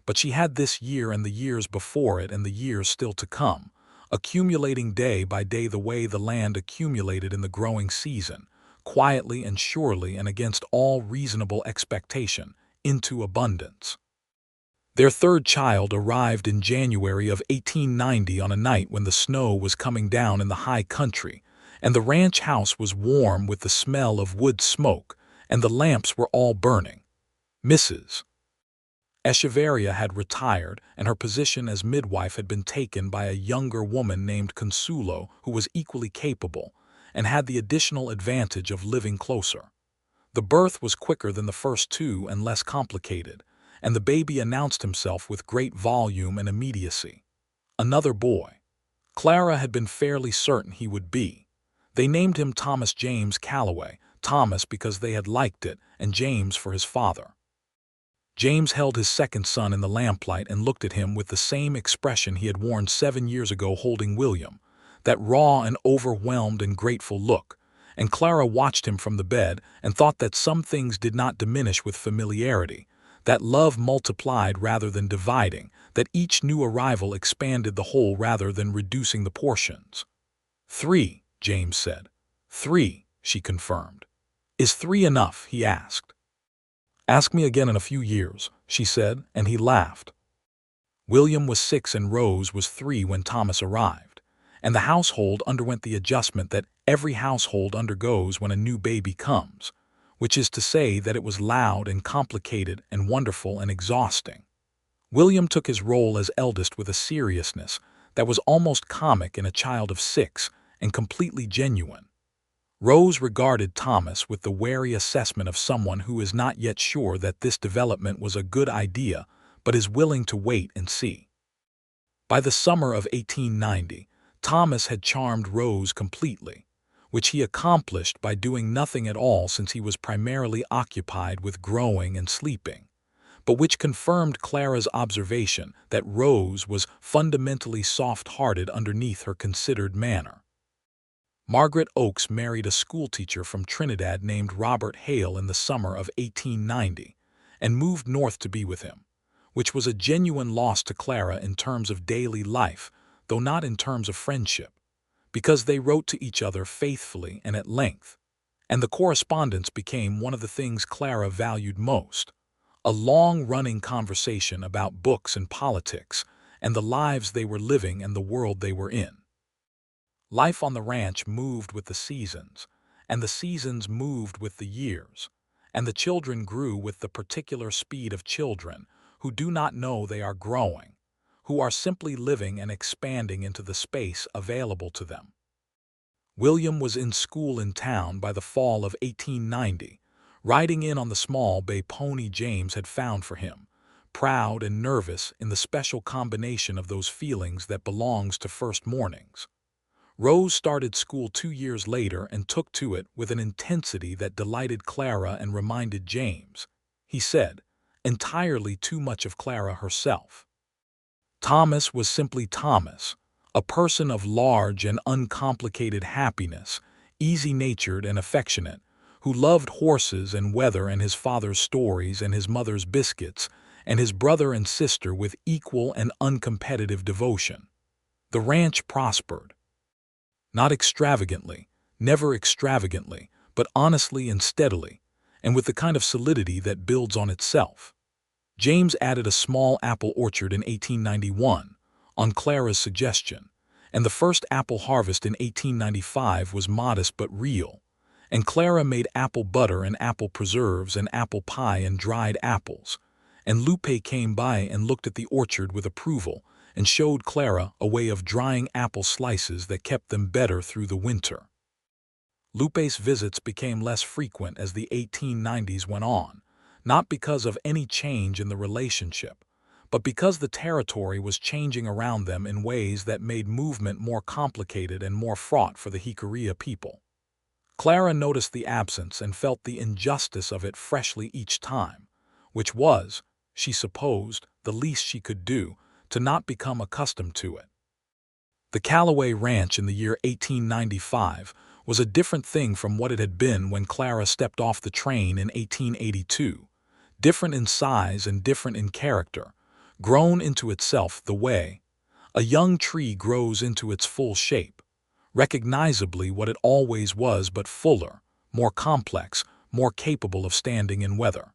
But she had this year and the years before it and the years still to come, accumulating day by day the way the land accumulated in the growing season, quietly and surely and against all reasonable expectation, into abundance. Their third child arrived in January of 1890 on a night when the snow was coming down in the high country, and the ranch house was warm with the smell of wood smoke, and the lamps were all burning. Mrs. Echeverria had retired, and her position as midwife had been taken by a younger woman named Consuelo, who was equally capable, and had the additional advantage of living closer. The birth was quicker than the first two and less complicated, and the baby announced himself with great volume and immediacy. Another boy. Clara had been fairly certain he would be. They named him Thomas James Calloway, Thomas because they had liked it, and James for his father. James held his second son in the lamplight and looked at him with the same expression he had worn 7 years ago holding William, that raw and overwhelmed and grateful look, and Clara watched him from the bed and thought that some things did not diminish with familiarity, that love multiplied rather than dividing, that each new arrival expanded the whole rather than reducing the portions. 3, James said. 3, she confirmed. Is 3 enough? He asked. Ask me again in a few years, she said, and he laughed. William was 6 and Rose was 3 when Thomas arrived, and the household underwent the adjustment that every household undergoes when a new baby comes, which is to say that it was loud and complicated and wonderful and exhausting. William took his role as eldest with a seriousness that was almost comic in a child of 6 and completely genuine. Rose regarded Thomas with the wary assessment of someone who is not yet sure that this development was a good idea but is willing to wait and see. By the summer of 1890, Thomas had charmed Rose completely, which he accomplished by doing nothing at all since he was primarily occupied with growing and sleeping, but which confirmed Clara's observation that Rose was fundamentally soft-hearted underneath her considered manner. Margaret Oakes married a schoolteacher from Trinidad named Robert Hale in the summer of 1890 and moved north to be with him, which was a genuine loss to Clara in terms of daily life, though not in terms of friendship, because they wrote to each other faithfully and at length, and the correspondence became one of the things Clara valued most, a long-running conversation about books and politics and the lives they were living and the world they were in. Life on the ranch moved with the seasons, and the seasons moved with the years, and the children grew with the particular speed of children who do not know they are growing, who are simply living and expanding into the space available to them. William was in school in town by the fall of 1890, riding in on the small bay pony James had found for him, proud and nervous in the special combination of those feelings that belongs to first mornings. Rose started school 2 years later and took to it with an intensity that delighted Clara and reminded James, he said, entirely too much of Clara herself. Thomas was simply Thomas, a person of large and uncomplicated happiness, easy-natured and affectionate, who loved horses and weather and his father's stories and his mother's biscuits and his brother and sister with equal and uncompetitive devotion. The ranch prospered. Not extravagantly, never extravagantly, but honestly and steadily, and with the kind of solidity that builds on itself. James added a small apple orchard in 1891, on Clara's suggestion, and the first apple harvest in 1895 was modest but real, and Clara made apple butter and apple preserves and apple pie and dried apples, and Lupe came by and looked at the orchard with approval and showed Clara a way of drying apple slices that kept them better through the winter. Lupe's visits became less frequent as the 1890s went on, not because of any change in the relationship, but because the territory was changing around them in ways that made movement more complicated and more fraught for the Jicarilla people. Clara noticed the absence and felt the injustice of it freshly each time, which was, she supposed, the least she could do to not become accustomed to it. The Calloway Ranch in the year 1895 was a different thing from what it had been when Clara stepped off the train in 1882, different in size and different in character, grown into itself the way a young tree grows into its full shape, recognizably what it always was but fuller, more complex, more capable of standing in weather.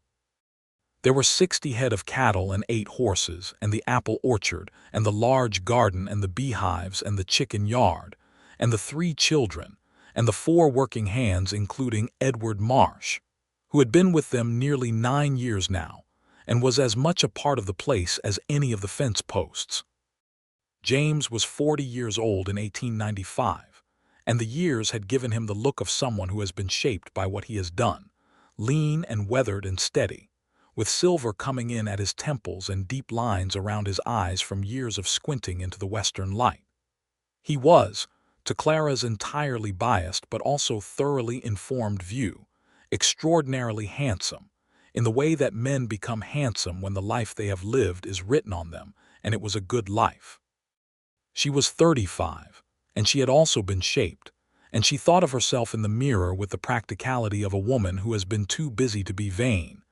There were 60 head of cattle and 8 horses, and the apple orchard, and the large garden, and the beehives, and the chicken yard, and the 3 children, and the 4 working hands including Edward Marsh, who had been with them nearly 9 years now, and was as much a part of the place as any of the fence posts. James was 40 years old in 1895, and the years had given him the look of someone who has been shaped by what he has done, lean and weathered and steady, with silver coming in at his temples and deep lines around his eyes from years of squinting into the western light. He was, to Clara's entirely biased but also thoroughly informed view, extraordinarily handsome, in the way that men become handsome when the life they have lived is written on them, and it was a good life. She was 35, and she had also been shaped, and she thought of herself in the mirror with the practicality of a woman who has been too busy to be vain,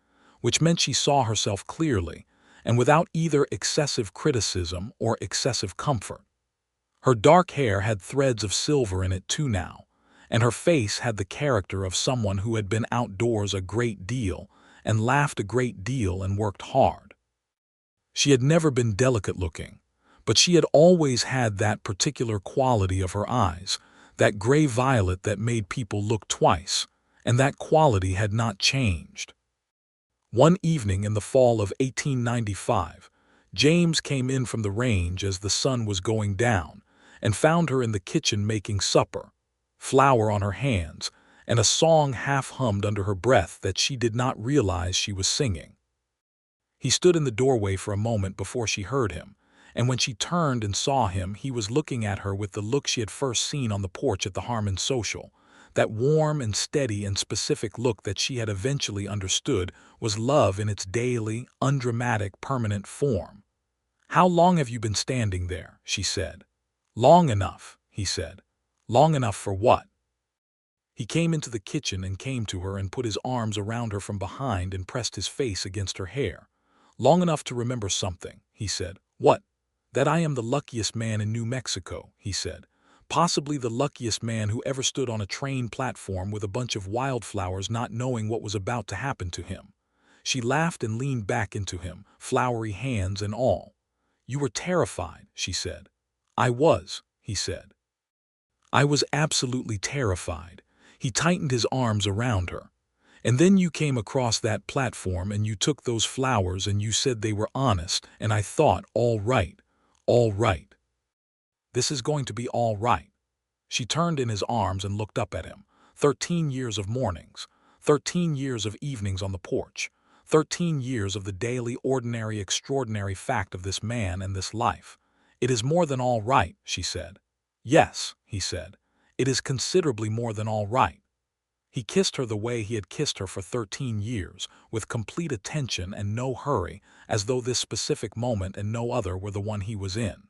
which meant she saw herself clearly, and without either excessive criticism or excessive comfort. Her dark hair had threads of silver in it too now, and her face had the character of someone who had been outdoors a great deal and laughed a great deal and worked hard. She had never been delicate-looking, but she had always had that particular quality of her eyes, that gray violet that made people look twice, and that quality had not changed. One evening in the fall of 1895, James came in from the range as the sun was going down and found her in the kitchen making supper, flour on her hands, and a song half-hummed under her breath that she did not realize she was singing. He stood in the doorway for a moment before she heard him, and when she turned and saw him, he was looking at her with the look she had first seen on the porch at the Harmon social. That warm and steady and specific look that she had eventually understood was love in its daily, undramatic, permanent form. "How long have you been standing there?" she said. "Long enough," he said. "Long enough for what?" He came into the kitchen and came to her and put his arms around her from behind and pressed his face against her hair. "Long enough to remember something," he said. "What?" "That I am the luckiest man in New Mexico," he said. "Possibly the luckiest man who ever stood on a train platform with a bunch of wildflowers not knowing what was about to happen to him." She laughed and leaned back into him, flowery hands and all. "You were terrified," she said. "I was," he said. "I was absolutely terrified." He tightened his arms around her. "And then you came across that platform and you took those flowers and you said they were honest, and I thought, all right, all right. This is going to be all right." She turned in his arms and looked up at him. 13 years of mornings, 13 years of evenings on the porch, 13 years of the daily, ordinary, extraordinary fact of this man and this life. "It is more than all right," she said. "Yes," he said. "It is considerably more than all right." He kissed her the way he had kissed her for 13 years, with complete attention and no hurry, as though this specific moment and no other were the one he was in.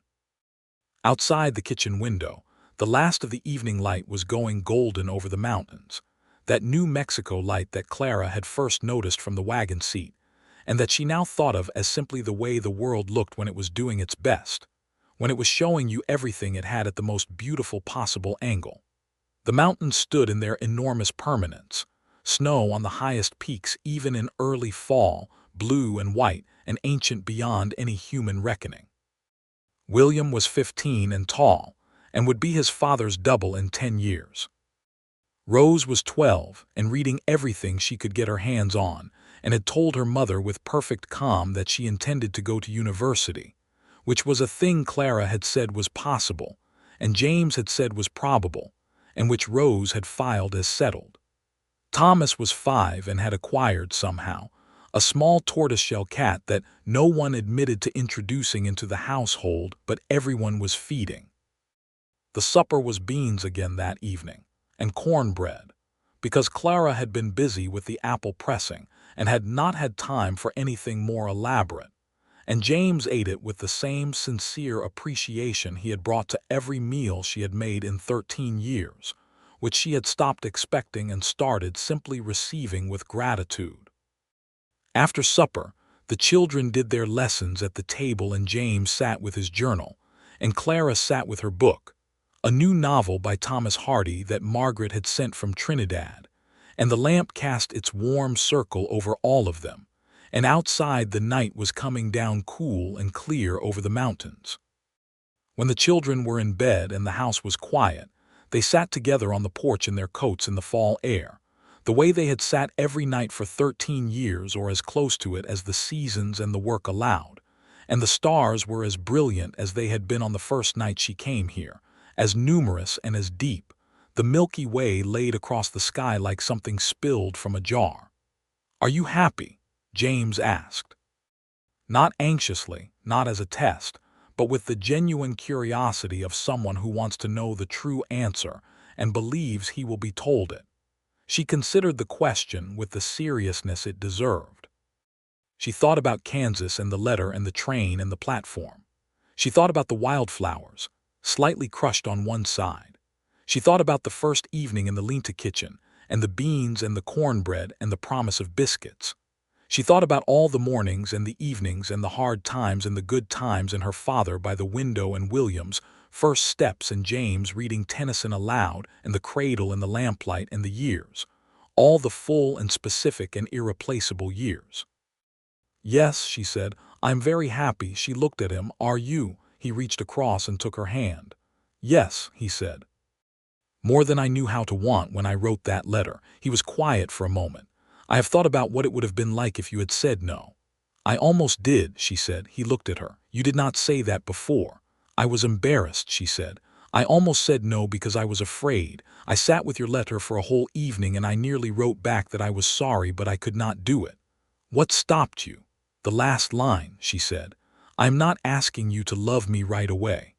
Outside the kitchen window, the last of the evening light was going golden over the mountains, that New Mexico light that Clara had first noticed from the wagon seat, and that she now thought of as simply the way the world looked when it was doing its best, when it was showing you everything it had at the most beautiful possible angle. The mountains stood in their enormous permanence, snow on the highest peaks even in early fall, blue and white and ancient beyond any human reckoning. William was 15 and tall, and would be his father's double in 10 years. Rose was 12 and reading everything she could get her hands on, and had told her mother with perfect calm that she intended to go to university, which was a thing Clara had said was possible, and James had said was probable, and which Rose had filed as settled. Thomas was 5 and had acquired somehow a small tortoiseshell cat that no one admitted to introducing into the household, but everyone was feeding. The supper was beans again that evening, and cornbread, because Clara had been busy with the apple pressing and had not had time for anything more elaborate, and James ate it with the same sincere appreciation he had brought to every meal she had made in 13 years, which she had stopped expecting and started simply receiving with gratitude. After supper, the children did their lessons at the table and James sat with his journal, and Clara sat with her book, a new novel by Thomas Hardy that Margaret had sent from Trinidad, and the lamp cast its warm circle over all of them, and outside the night was coming down cool and clear over the mountains. When the children were in bed and the house was quiet, they sat together on the porch in their coats in the fall air, the way they had sat every night for 13 years or as close to it as the seasons and the work allowed, and the stars were as brilliant as they had been on the first night she came here, as numerous and as deep, the Milky Way laid across the sky like something spilled from a jar. "Are you happy?" James asked. Not anxiously, not as a test, but with the genuine curiosity of someone who wants to know the true answer and believes he will be told it. She considered the question with the seriousness it deserved. She thought about Kansas and the letter and the train and the platform. She thought about the wildflowers, slightly crushed on one side. She thought about the first evening in the Lenta kitchen, and the beans and the cornbread and the promise of biscuits. She thought about all the mornings and the evenings and the hard times and the good times and her father by the window and William's first steps and James reading Tennyson aloud and the cradle and the lamplight and the years, all the full and specific and irreplaceable years. "Yes," she said, "I'm very happy." She looked at him. "Are you?" He reached across and took her hand. "Yes," he said. "More than I knew how to want when I wrote that letter." He was quiet for a moment. "I have thought about what it would have been like if you had said no." "I almost did," she said. He looked at her. "You did not say that before." "I was embarrassed," she said. "I almost said no because I was afraid. I sat with your letter for a whole evening and I nearly wrote back that I was sorry, but I could not do it." "What stopped you?" "The last line," she said. "I am not asking you to love me right away.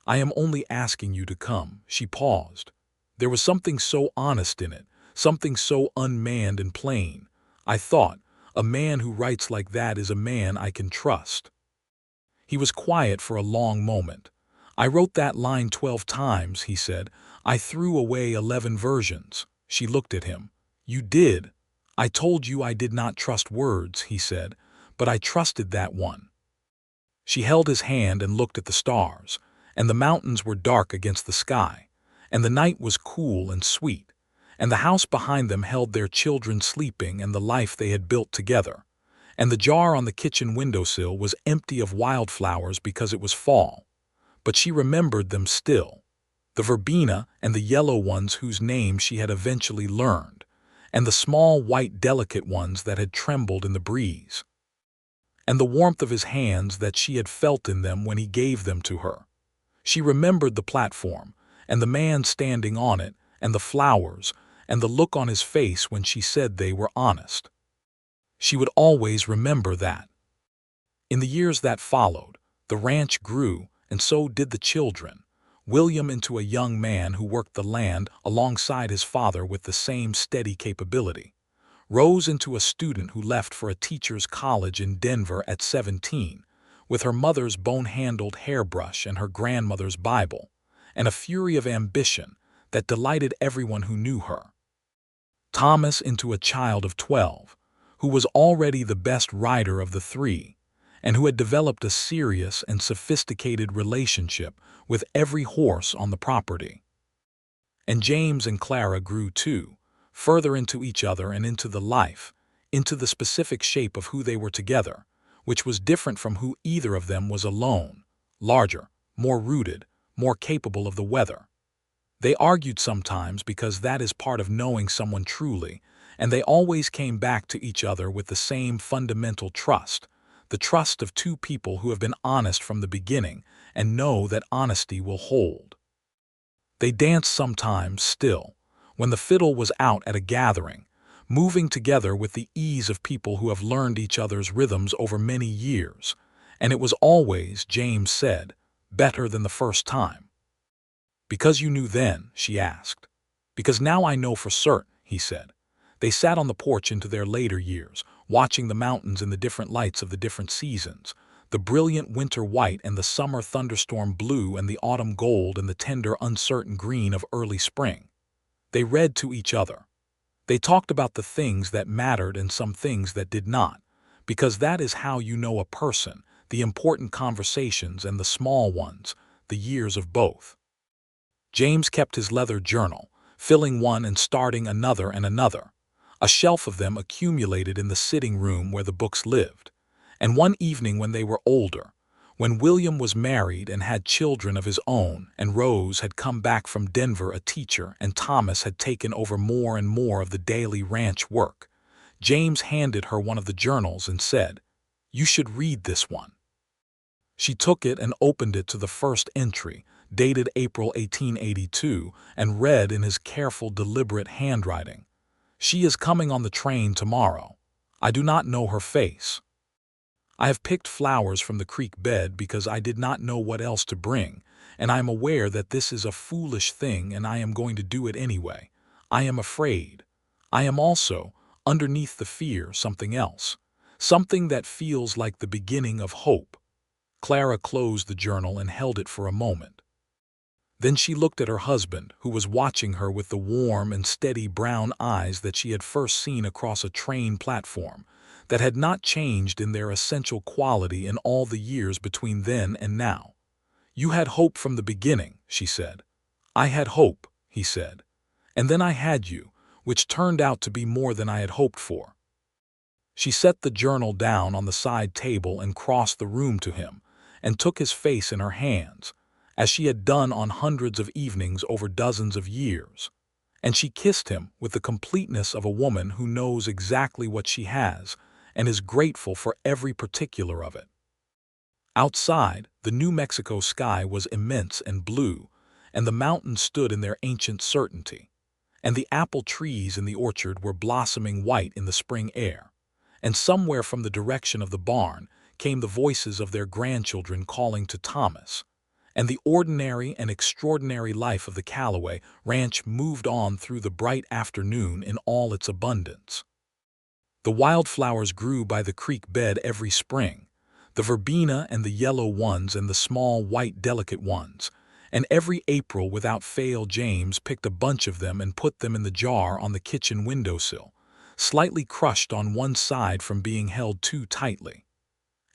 I am only asking you to come." She paused. There was something so honest in it, something so unmanned and plain. I thought, a man who writes like that is a man I can trust. He was quiet for a long moment. "I wrote that line 12 times, he said. "I threw away 11 versions." She looked at him. "You did?" "I told you I did not trust words," he said, "but I trusted that one." She held his hand and looked at the stars, and the mountains were dark against the sky, and the night was cool and sweet, and the house behind them held their children sleeping and the life they had built together, and the jar on the kitchen windowsill was empty of wildflowers because it was fall. But she remembered them still, the verbena and the yellow ones whose names she had eventually learned, and the small white delicate ones that had trembled in the breeze, and the warmth of his hands that she had felt in them when he gave them to her. She remembered the platform, and the man standing on it, and the flowers, and the look on his face when she said they were honest. She would always remember that. In the years that followed, the ranch grew, and so did the children. William into a young man who worked the land alongside his father with the same steady capability. Rose into a student who left for a teacher's college in Denver at 17, with her mother's bone-handled hairbrush and her grandmother's Bible, and a fury of ambition that delighted everyone who knew her. Thomas into a child of 12, who was already the best rider of the three, and who had developed a serious and sophisticated relationship with every horse on the property. And James and Clara grew too, further into each other and into the life, into the specific shape of who they were together, which was different from who either of them was alone, larger, more rooted, more capable of the weather. They argued sometimes because that is part of knowing someone truly, and they always came back to each other with the same fundamental trust, the trust of two people who have been honest from the beginning and know that honesty will hold. They danced sometimes still, when the fiddle was out at a gathering, moving together with the ease of people who have learned each other's rhythms over many years, and it was always, James said, better than the first time. "Because you knew then?" she asked. "Because now I know for certain," he said. They sat on the porch into their later years, watching the mountains in the different lights of the different seasons, the brilliant winter white and the summer thunderstorm blue and the autumn gold and the tender uncertain green of early spring. They read to each other. They talked about the things that mattered and some things that did not, because that is how you know a person, the important conversations and the small ones, the years of both. James kept his leather journal, filling one and starting another and another. A shelf of them accumulated in the sitting room where the books lived. And one evening when they were older, when William was married and had children of his own, and Rose had come back from Denver a teacher, and Thomas had taken over more and more of the daily ranch work, James handed her one of the journals and said, "You should read this one." She took it and opened it to the first entry, dated April 1882, and read in his careful, deliberate handwriting, "She is coming on the train tomorrow. I do not know her face. I have picked flowers from the creek bed because I did not know what else to bring, and I am aware that this is a foolish thing and I am going to do it anyway. I am afraid. I am also, underneath the fear, something else, something that feels like the beginning of hope." Clara closed the journal and held it for a moment. Then she looked at her husband, who was watching her with the warm and steady brown eyes that she had first seen across a train platform, that had not changed in their essential quality in all the years between then and now. "You had hope from the beginning," she said. "I had hope," he said. "And then I had you, which turned out to be more than I had hoped for." She set the journal down on the side table and crossed the room to him, and took his face in her hands, as she had done on hundreds of evenings over dozens of years. And she kissed him with the completeness of a woman who knows exactly what she has and is grateful for every particular of it. Outside, the New Mexico sky was immense and blue, and the mountains stood in their ancient certainty, and the apple trees in the orchard were blossoming white in the spring air, and somewhere from the direction of the barn came the voices of their grandchildren calling to Thomas, and the ordinary and extraordinary life of the Calloway ranch moved on through the bright afternoon in all its abundance. The wildflowers grew by the creek bed every spring, the verbena and the yellow ones and the small white delicate ones, and every April without fail James picked a bunch of them and put them in the jar on the kitchen windowsill, slightly crushed on one side from being held too tightly.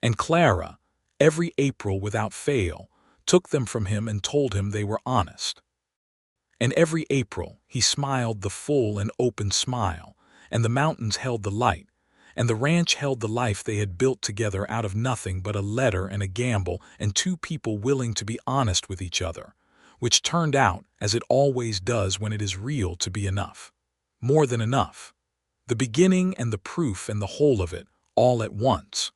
And Clara, every April without fail, took them from him and told him they were honest. And every April he smiled the full and open smile, and the mountains held the light, and the ranch held the life they had built together out of nothing but a letter and a gamble and two people willing to be honest with each other, which turned out, as it always does when it is real, to be enough. More than enough. The beginning and the proof and the whole of it, all at once.